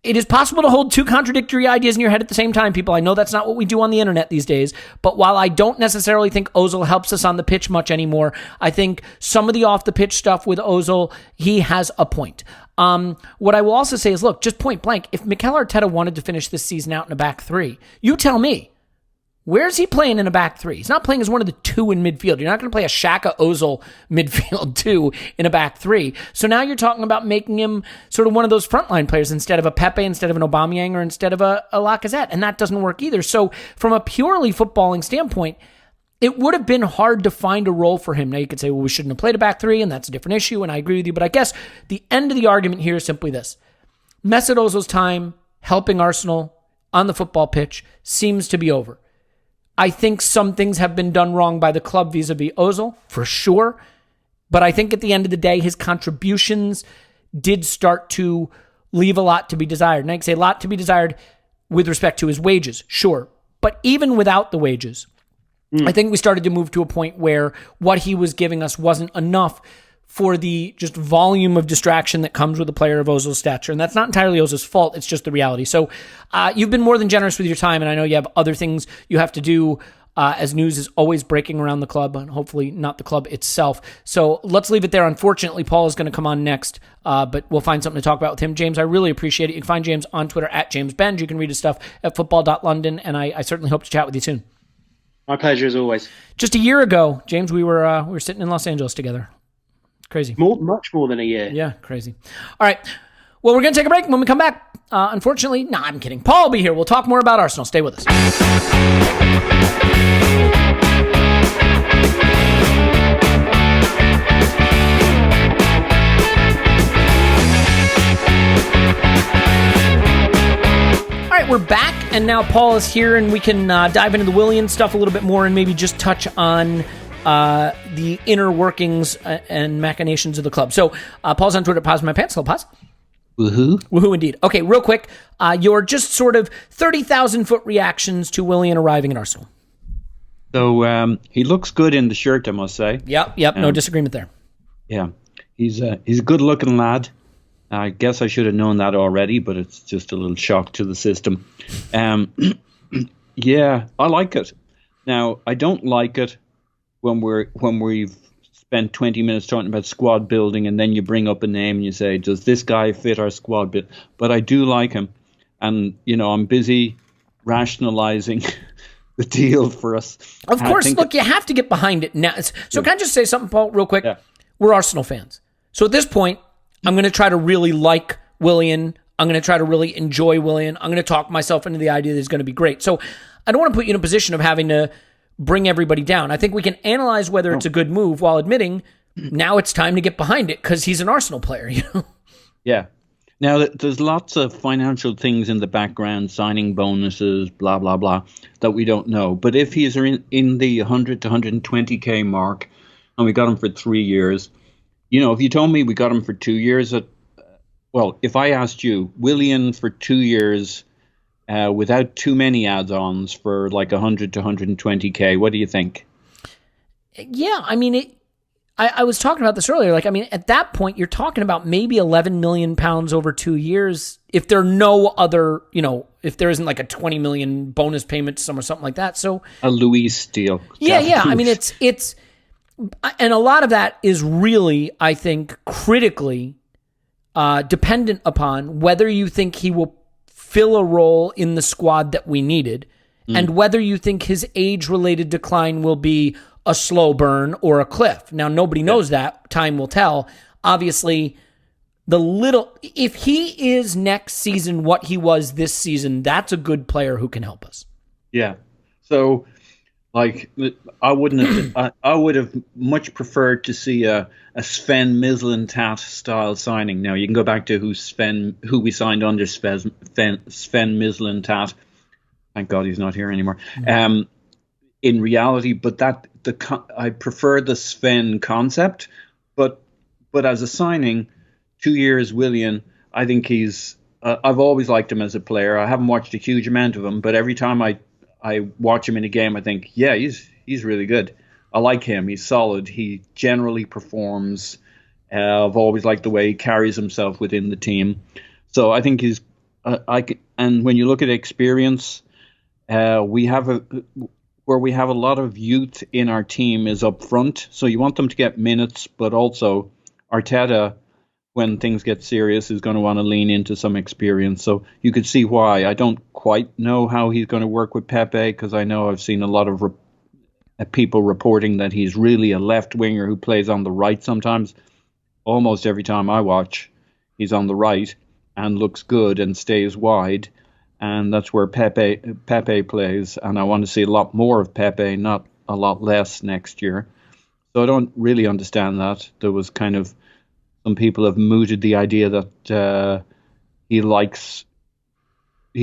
it is possible to hold two contradictory ideas in your head at the same time, people. I know that's not what we do on the internet these days, but while I don't necessarily think Ozil helps us on the pitch much anymore, I think some of the off-the-pitch stuff with Ozil, he has a point. What I will also say is, look, just point blank, if Mikel Arteta wanted to finish this season out in a back three, you tell me, where's he playing in a back three? He's not playing as one of the two in midfield. You're not going to play a Xhaka Ozil midfield two in a back three. So now you're talking about making him sort of one of those frontline players instead of a Pepe, instead of an Aubameyang, or instead of a Lacazette. And that doesn't work either. So from a purely footballing standpoint, it would have been hard to find a role for him. Now you could say, well, we shouldn't have played a back three, and that's a different issue, and I agree with you. But I guess the end of the argument here is simply this. Mesut Ozil's time helping Arsenal on the football pitch seems to be over. I think some things have been done wrong by the club vis-a-vis Ozil, for sure. But I think at the end of the day, his contributions did start to leave a lot to be desired. And I can say a lot to be desired with respect to his wages, sure. But even without the wages, I think we started to move to a point where what he was giving us wasn't enough for the just volume of distraction that comes with a player of Ozil's stature. And that's not entirely Ozil's fault. It's just the reality. So you've been more than generous with your time, and I know you have other things you have to do as news is always breaking around the club, and hopefully not the club itself. So let's leave it there. Unfortunately, Paul is going to come on next, but we'll find something to talk about with him. James, I really appreciate it. You can find James on Twitter at James Benge. You can read his stuff at football.london, and I certainly hope to chat with you soon. My pleasure as always. Just a year ago, James, we were sitting in Los Angeles together. Crazy. Much more than a year. Yeah, crazy. All right. Well, we're going to take a break. When we come back, unfortunately, I'm kidding. Paul will be here. We'll talk more about Arsenal. Stay with us. we're back, and now Paul is here, and we can dive into the Willian stuff a little bit more and maybe just touch on the inner workings and machinations of the club. So Paul's on Twitter, Pause My Pants. Hello, Pause. Woohoo. Woohoo indeed. Okay, real quick, your just sort of 30,000-foot reactions to Willian arriving in Arsenal. So he looks good in the shirt, I must say. Yep, no disagreement there. Yeah, he's a good-looking lad. I guess I should have known that already, but it's just a little shock to the system. Yeah, I like it. Now, I don't like it when we've spent 20 minutes talking about squad building, and then you bring up a name and you say, does this guy fit our squad bit? But I do like him, and I'm busy rationalizing the deal for us. Of course, look, you have to get behind it now. So can I just say something, Paul, real quick? Yeah. We're Arsenal fans. So at this point, I'm going to try to really like Willian. I'm going to try to really enjoy Willian. I'm going to talk myself into the idea that he's going to be great. So I don't want to put you in a position of having to bring everybody down. I think we can analyze whether it's a good move while admitting now it's time to get behind it because he's an Arsenal player. Yeah. Now, there's lots of financial things in the background, signing bonuses, blah, blah, blah, that we don't know. But if he's in the 100 to 120K mark, and we got him for 3 years, if you told me we got him for 2 years, if I asked you, Willian for 2 years without too many add-ons for like 100 to 120K, what do you think? Yeah, I mean, I was talking about this earlier. At that point, you're talking about maybe 11 million pounds over 2 years. If there are no other, if there isn't like a 20 million bonus payment to some or something like that. So a Luis deal. Yeah. I mean, it's, and a lot of that is really, I think, critically dependent upon whether you think he will fill a role in the squad that we needed, and whether you think his age-related decline will be a slow burn or a cliff. Now, nobody knows that. Time will tell. Obviously, if he is next season what he was this season, that's a good player who can help us. Yeah. So, I wouldn't have, I would have much preferred to see a Sven Mislintat style signing. Now, you can go back to who we signed under Sven Mislintat. Thank God he's not here anymore. In reality, but I prefer the Sven concept, but as a signing, 2 years Willian, I think he's. I've always liked him as a player. I haven't watched a huge amount of him, but every time I watch him in a game, I think, yeah, he's really good. I like him. He's solid. He generally performs. I've always liked the way he carries himself within the team. So I think he's. And when you look at experience, where we have a lot of youth in our team is up front. So you want them to get minutes, but also Arteta, when things get serious, is going to want to lean into some experience. So you could see why. I don't quite know how he's going to work with Pepe, because I know I've seen a lot of people reporting that he's really a left winger who plays on the right sometimes. Almost every time I watch, he's on the right and looks good and stays wide. And that's where Pepe plays. And I want to see a lot more of Pepe, not a lot less next year. So I don't really understand that. There was kind of some people have mooted the idea that he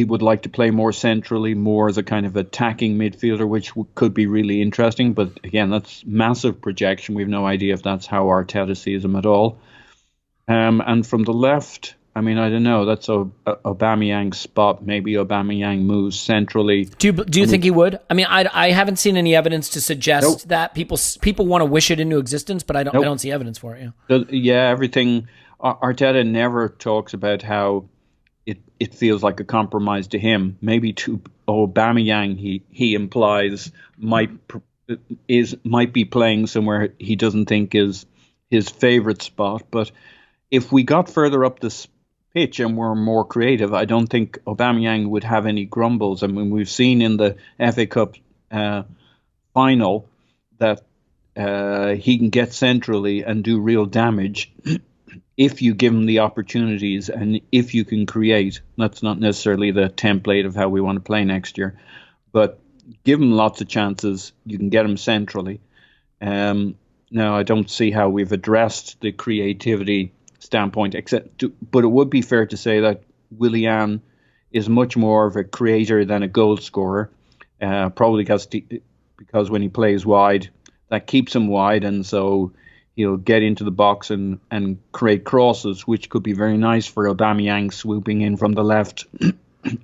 would like to play more centrally, more as a kind of attacking midfielder, which could be really interesting. But again, that's massive projection. We have no idea if that's how Arteta sees him at all. And from the left, I mean, I don't know. That's Aubameyang's spot. Maybe Aubameyang moves centrally. Do you think he would? I mean, I haven't seen any evidence to suggest that people want to wish it into existence, but I don't see evidence for it. Yeah, everything. Arteta never talks about how it feels like a compromise to him. Maybe to Aubameyang, he implies might be playing somewhere he doesn't think is his favorite spot. But if we got further up this pitch and were more creative, I don't think Aubameyang would have any grumbles. I mean, we've seen in the FA Cup final that he can get centrally and do real damage if you give him the opportunities and if you can create. That's not necessarily the template of how we want to play next year, but give him lots of chances. You can get him centrally. Now, I don't see how we've addressed the creativity standpoint, but it would be fair to say that Willian is much more of a creator than a goal scorer, probably because when he plays wide, that keeps him wide, and so he'll get into the box and create crosses, which could be very nice for Aubameyang swooping in from the left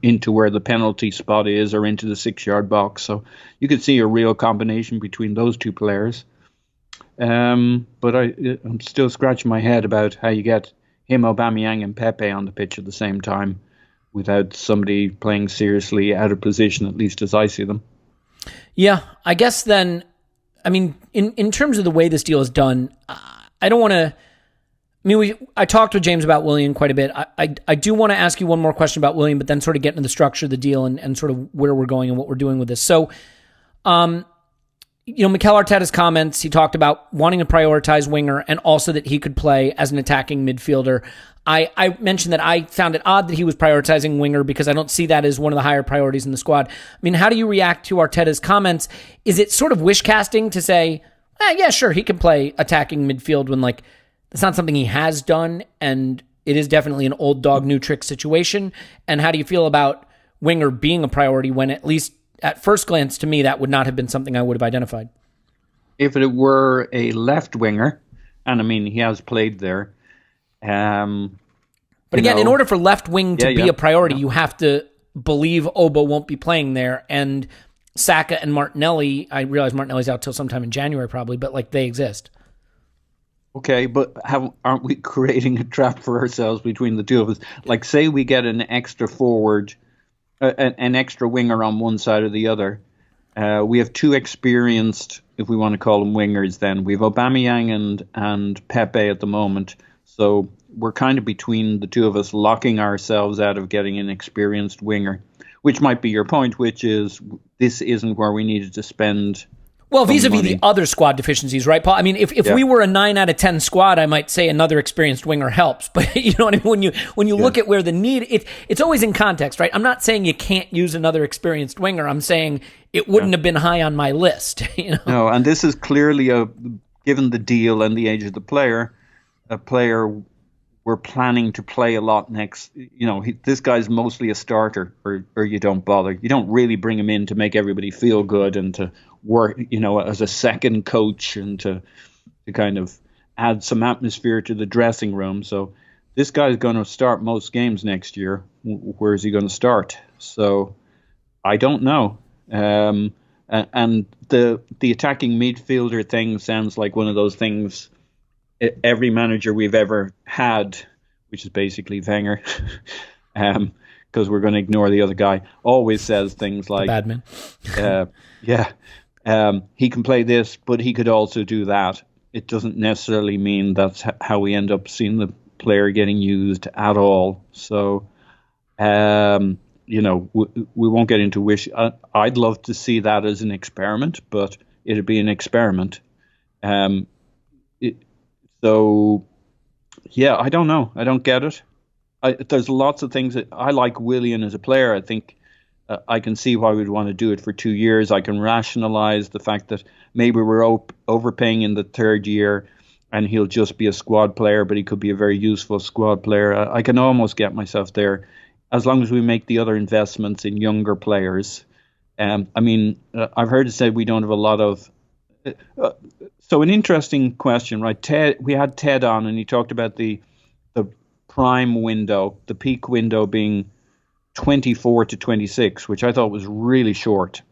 into where the penalty spot is or into the 6-yard box. So you could see a real combination between those two players. But I'm still scratching my head about how you get him, Aubameyang, and Pepe on the pitch at the same time without somebody playing seriously out of position, at least as I see them. Yeah, I guess then, I mean, in terms of the way this deal is done, I don't want to. I mean, I talked with James about Willian quite a bit. I do want to ask you one more question about Willian, but then sort of get into the structure of the deal and sort of where we're going and what we're doing with this. So, Mikel Arteta's comments, he talked about wanting to prioritize winger and also that he could play as an attacking midfielder. I mentioned that I found it odd that he was prioritizing winger because I don't see that as one of the higher priorities in the squad. I mean, how do you react to Arteta's comments? Is it sort of wish casting to say, yeah, sure, he can play attacking midfield when that's not something he has done, and it is definitely an old dog, new trick situation? And how do you feel about winger being a priority when, at least at first glance, to me, that would not have been something I would have identified? If it were a left winger, and I mean, he has played there. But again, in order for left wing to be a priority, you have to believe Obo won't be playing there. And Saka and Martinelli, I realize Martinelli's out till sometime in January probably, but they exist. Okay, but aren't we creating a trap for ourselves between the two of us? Like, say we get an extra forward, an extra winger on one side or the other. We have two experienced, if we want to call them wingers then. We have Aubameyang and Pepe at the moment. So we're kind of between the two of us, locking ourselves out of getting an experienced winger, which might be your point, which is this isn't where we needed to spend. Well, vis-a-vis the other squad deficiencies, right, Paul? I mean, if we were a 9 out of 10 squad, I might say another experienced winger helps. But you know what I mean? When you look at where the need, it's always in context, right? I'm not saying you can't use another experienced winger. I'm saying it wouldn't have been high on my list. No, and this is clearly given the deal and the age of the player, a player we're planning to play a lot next. This guy's mostly a starter, or you don't bother. You don't really bring him in to make everybody feel good and to work, as a second coach and to kind of add some atmosphere to the dressing room. So this guy's going to start most games next year. Where is he going to start? So I don't know. And the attacking midfielder thing sounds like one of those things every manager we've ever had, which is basically Wenger, because we're going to ignore the other guy, always says things like, bad man. He can play this, but he could also do that. It doesn't necessarily mean that's how we end up seeing the player getting used at all. So, we won't get into wish. I'd love to see that as an experiment, but it'd be an experiment. So, I don't know. I don't get it. There's lots of things that I like Willian as a player. I think I can see why we'd want to do it for 2 years. I can rationalize the fact that maybe we're overpaying in the third year and he'll just be a squad player, but he could be a very useful squad player. I can almost get myself there as long as we make the other investments in younger players. I've heard it said we don't have a lot of... So an interesting question, right? We had Ted on, and he talked about the prime window, the peak window being 24 to 26, which I thought was really short.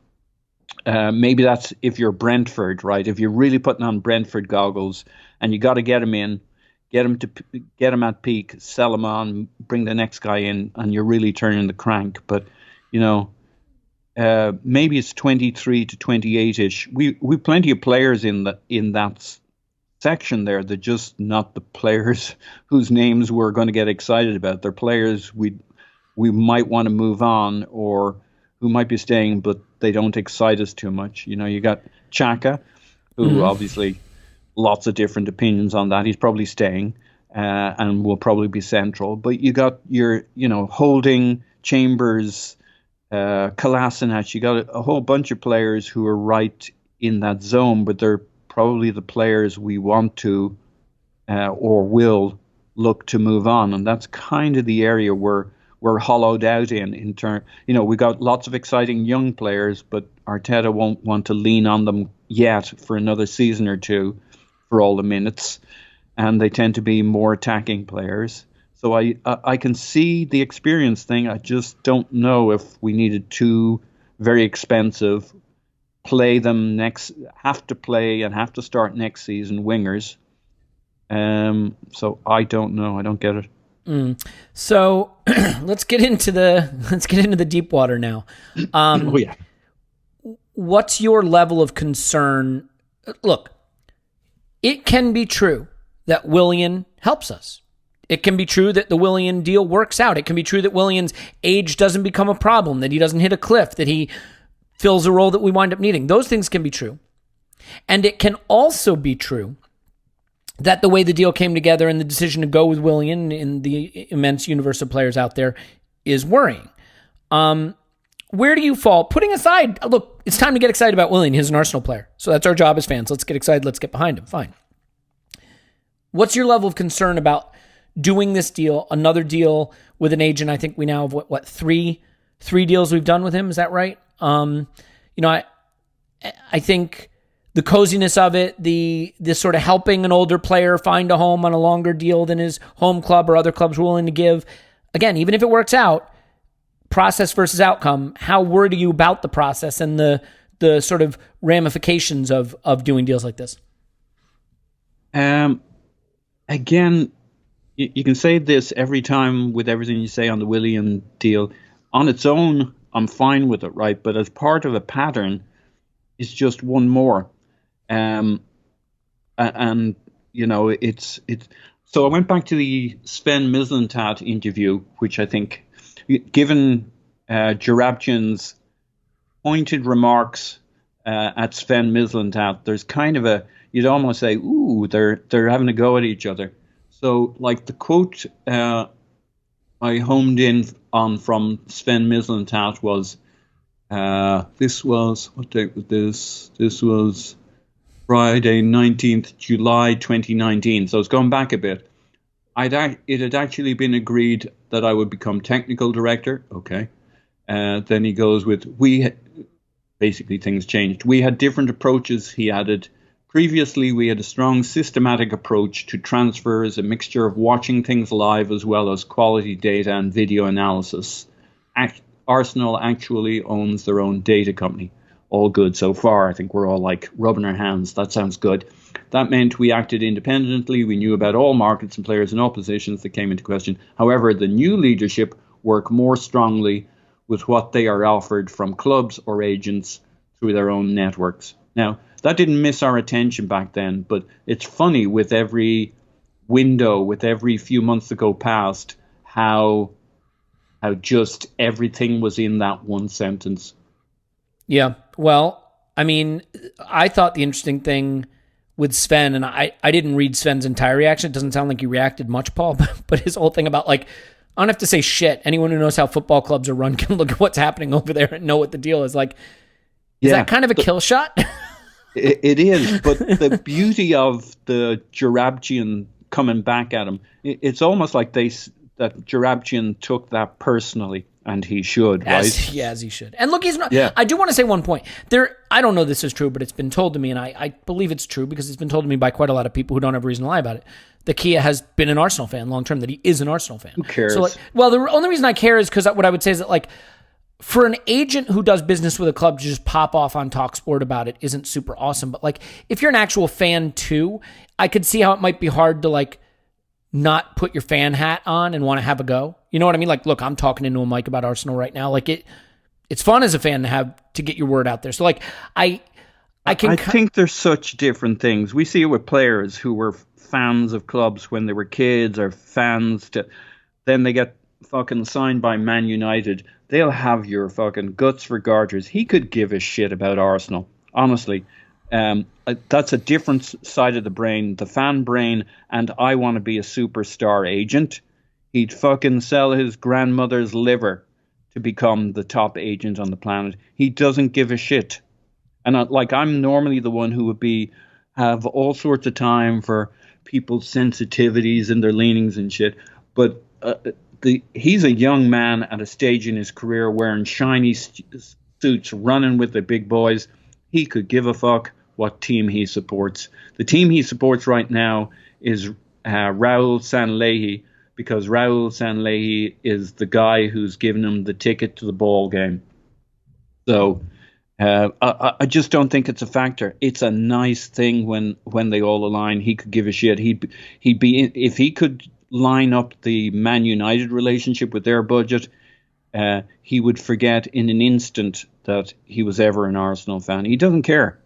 Maybe that's if you're Brentford, right? If you're really putting on Brentford goggles, and you got to get him in, get him at peak, sell him on, bring the next guy in, and you're really turning the crank. But maybe it's 23 to 28-ish. We've plenty of players in that section there. They're just not the players whose names we're going to get excited about. They're players we might want to move on, or who might be staying, but they don't excite us too much. You got Xhaka, who obviously lots of different opinions on that. He's probably staying and will probably be central. But you got your, Holding, Chambers, Kolasinac. You got a whole bunch of players who are right in that zone, but they're probably the players we want to or will look to move on. And that's kind of the area where we're hollowed out in turn. We got lots of exciting young players, but Arteta won't want to lean on them yet for another season or two for all the minutes, and they tend to be more attacking players. So I can see the experience thing. I just don't know if we needed two very expensive, have to play and have to start next season wingers. So I don't know. I don't get it. So let's get into the deep water now. Oh yeah. What's your level of concern? Look, it can be true that Willian helps us. It can be true that the Willian deal works out. It can be true that Willian's age doesn't become a problem, that he doesn't hit a cliff, that he fills a role that we wind up needing. Those things can be true. And it can also be true that the way the deal came together and the decision to go with Willian in the immense universe of players out there is worrying. Where do you fall? Putting aside, look, it's time to get excited about Willian. He's an Arsenal player. So that's our job as fans. Let's get excited. Let's get behind him. Fine. What's your level of concern about doing this deal, another deal with an agent? I think we now have what three deals we've done with him. Is that right? I think the coziness of it, this sort of helping an older player find a home on a longer deal than his home club or other clubs were willing to give. Again, even if it works out, process versus outcome, how worried are you about the process and the sort of ramifications of doing deals like this? Again, you can say this every time with everything you say on the Willian deal. On its own, I'm fine with it, right? But as part of a pattern, it's just one more. It's. So I went back to the Sven Mislintat interview, which I think, given Jarabjan's pointed remarks at Sven Mislintat, there's kind of you'd almost say, ooh, they're having a go at each other. So, like the quote I homed in on from Sven Mislintat was, what date was this? This was Friday, 19th July 2019. So it's going back a bit. It had actually been agreed that I would become technical director. Okay. Then he goes with, basically things changed. We had different approaches, he added. Previously, we had a strong systematic approach to transfers, a mixture of watching things live as well as quality data and video analysis. Arsenal actually owns their own data company. All good so far. I think we're all like rubbing our hands. That sounds good. That meant we acted independently. We knew about all markets and players in all positions that came into question. However, the new leadership work more strongly with what they are offered from clubs or agents through their own networks. Now, that didn't miss our attention back then, but it's funny with every window, with every few months that go past, how just everything was in that one sentence. Yeah. Well, I mean, I thought the interesting thing with Sven, and I didn't read Sven's entire reaction. It doesn't sound like he reacted much, Paul, but his whole thing about, like, I don't have to say shit. Anyone who knows how football clubs are run can look at what's happening over there and know what the deal is. Like, is that kind of a kill shot? It is, but the beauty of the Jarabjan coming back at him, it's almost like that Jarabjan took that personally, and he should, right? As he should. And look, he's not. Yeah. I do want to say one point. I don't know this is true, but it's been told to me, and I believe it's true because it's been told to me by quite a lot of people who don't have a reason to lie about it. That Kia has been an Arsenal fan long term, that he is an Arsenal fan. Who cares? So, the only reason I care is because what I would say is that, like, for an agent who does business with a club to just pop off on TalkSport about it isn't super awesome. But, like, if you're an actual fan too, I could see how it might be hard to, like, not put your fan hat on and want to have a go. You know what I mean? Like, look, I'm talking into a mic about Arsenal right now. Like, it's fun as a fan to get your word out there. So, like, I think there's such different things. We see it with players who were fans of clubs when they were kids, or then they get fucking signed by Man United. They'll have your fucking guts for garters. He could give a shit about Arsenal, honestly. That's a different side of the brain, the fan brain, and I want to be a superstar agent. He'd fucking sell his grandmother's liver to become the top agent on the planet. He doesn't give a shit. And I'm normally the one who would have all sorts of time for people's sensitivities and their leanings and shit. But he's a young man at a stage in his career wearing shiny suits, running with the big boys. He could give a fuck what team he supports. The team he supports right now is Raul Sanllehi, because Raul Sanllehi is the guy who's given him the ticket to the ball game. So I just don't think it's a factor. It's a nice thing when they all align. He could give a shit. He'd be if he could line up the Man United relationship with their budget, he would forget in an instant that he was ever an Arsenal fan. He doesn't care.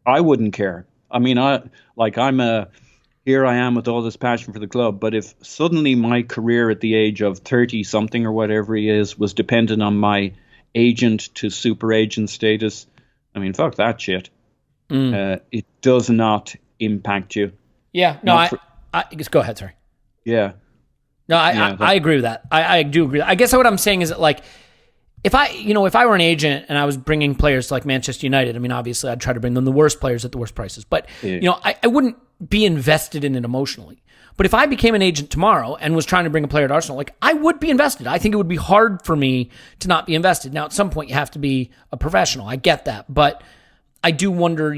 I wouldn't care. I mean, here I am with all this passion for the club, but if suddenly my career at the age of 30 something or whatever he is was dependent on my agent to super agent status, I mean, fuck that shit. It does not impact you. Yeah, no, I just go ahead, sorry. Yeah. No, I agree with that. I do agree. I guess what I'm saying is that, like, if I were an agent and I was bringing players like Manchester United, I mean, obviously I'd try to bring them the worst players at the worst prices. But, I wouldn't be invested in it emotionally. But if I became an agent tomorrow and was trying to bring a player to Arsenal, like, I would be invested. I think it would be hard for me to not be invested. Now, at some point, you have to be a professional. I get that. But I do wonder,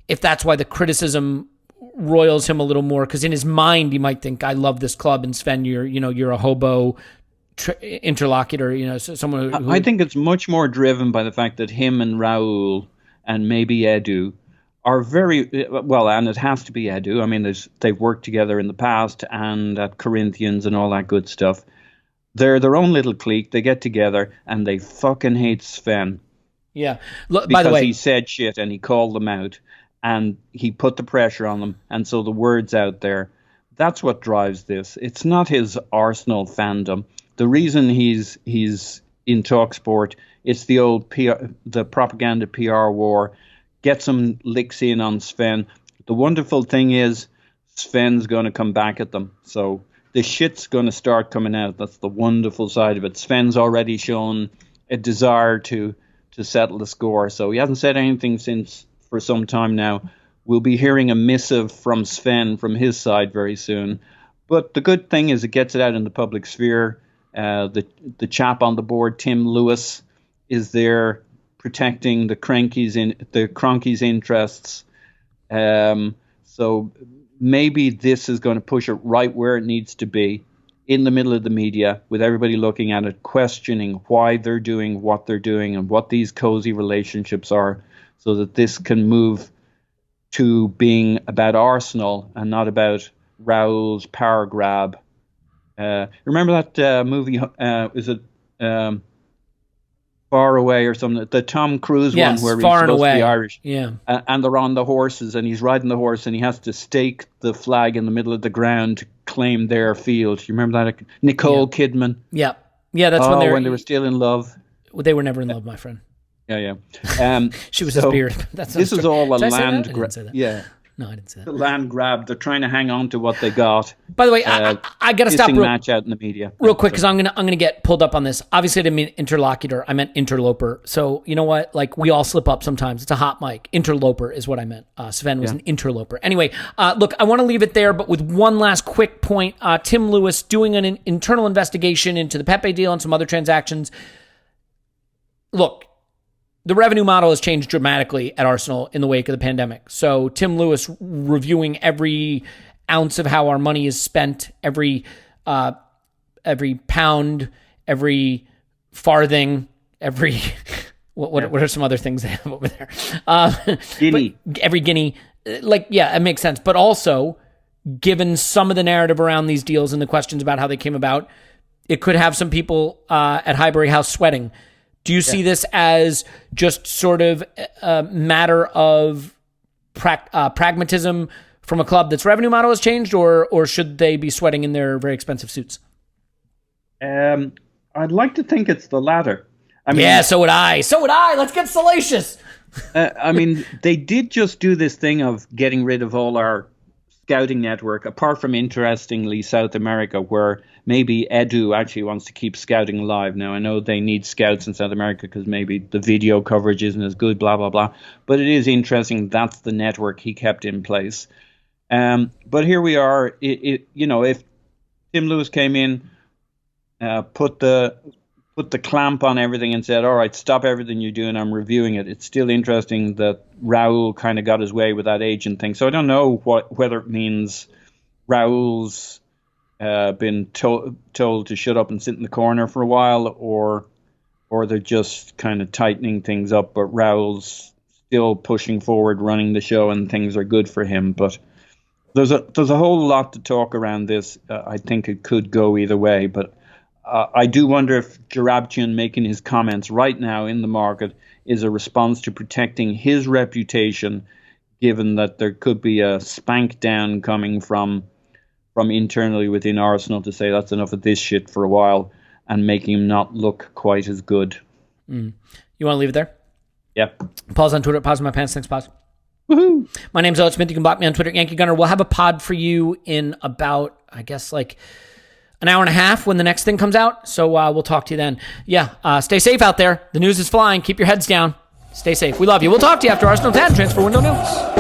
if that's why the criticism roils him a little more, because in his mind, he might think, I love this club, and Sven, you're a hobo interlocutor, someone who... I think it's much more driven by the fact that him and Raul and maybe Edu are very well, and it has to be Edu. I mean, they've worked together in the past and at Corinthians and all that good stuff. They're their own little clique. They get together and they fucking hate Sven. Yeah. Look, by the way, he said shit and he called them out and he put the pressure on them, and so the word's out there. That's what drives this. It's not his Arsenal fandom. The reason he's in TalkSport, it's the old the propaganda PR war. Get some licks in on Sven. The wonderful thing is Sven's going to come back at them. So the shit's going to start coming out. That's the wonderful side of it. Sven's already shown a desire to settle the score. So he hasn't said anything for some time now. We'll be hearing a missive from Sven from his side very soon. But the good thing is it gets it out in the public sphere. The chap on the board, Tim Lewis, is there protecting the Cronkies' interests. So maybe this is going to push it right where it needs to be, in the middle of the media, with everybody looking at it, questioning why they're doing what they're doing and what these cozy relationships are, so that this can move to being about Arsenal and not about Raul's power grab. Remember that movie? Is it Far Away or something? The Tom Cruise one where he's supposed to be Irish. Yeah. And they're on the horses and he's riding the horse and he has to stake the flag in the middle of the ground to claim their field. You remember that? Nicole Kidman. Yeah. Yeah, that's when they were still in love. Well, they were never in love, my friend. Yeah. She was his beard. This is all a land grab. Yeah. No, I didn't say that. The land grab. They're trying to hang on to what they got. By the way, I got to stop match out in the media real quick, because I'm gonna get pulled up on this. Obviously, I didn't mean interlocutor. I meant interloper. So you know what? Like, we all slip up sometimes. It's a hot mic. Interloper is what I meant. Sven was an interloper. Anyway, look, I want to leave it there, but with one last quick point. Tim Lewis doing an internal investigation into the Pepe deal and some other transactions. Look, the revenue model has changed dramatically at Arsenal in the wake of the pandemic. So Tim Lewis reviewing every ounce of how our money is spent, every pound, every farthing, every what are some other things they have over there? Guinea. Every guinea. It makes sense. But also, given some of the narrative around these deals and the questions about how they came about, it could have some people at Highbury House sweating. Do you see this as just sort of a matter of pragmatism from a club that's revenue model has changed, or should they be sweating in their very expensive suits? I'd like to think it's the latter. I mean, so would I. Let's get salacious. I mean, they did just do this thing of getting rid of all our scouting network, apart from, interestingly, South America, where maybe Edu actually wants to keep scouting alive. Now, I know they need scouts in South America because maybe the video coverage isn't as good, blah, blah, blah. But it is interesting that's the network he kept in place. But here we are. If Tim Lewis came in, put the clamp on everything and said, all right, stop everything you're doing, I'm reviewing it. It's still interesting that Raul kind of got his way with that agent thing. So I don't know whether it means Raul's been told to shut up and sit in the corner for a while, or they're just kind of tightening things up, but Raul's still pushing forward, running the show, and things are good for him. But there's a whole lot to talk around this. I think it could go either way, but I do wonder if Jarabchian making his comments right now in the market is a response to protecting his reputation, given that there could be a spank down coming from internally within Arsenal to say that's enough of this shit for a while and making him not look quite as good. You want to leave it there? Yeah. Pause on Twitter. Pause in my pants. Thanks, pause. Woohoo! My name's Elliot Smith. You can block me on Twitter, Yankee Gunner. We'll have a pod for you in about, I guess, like an hour and a half when the next thing comes out. So we'll talk to you then. Yeah, stay safe out there. The news is flying. Keep your heads down. Stay safe. We love you. We'll talk to you after Arsenal 10 transfer window news.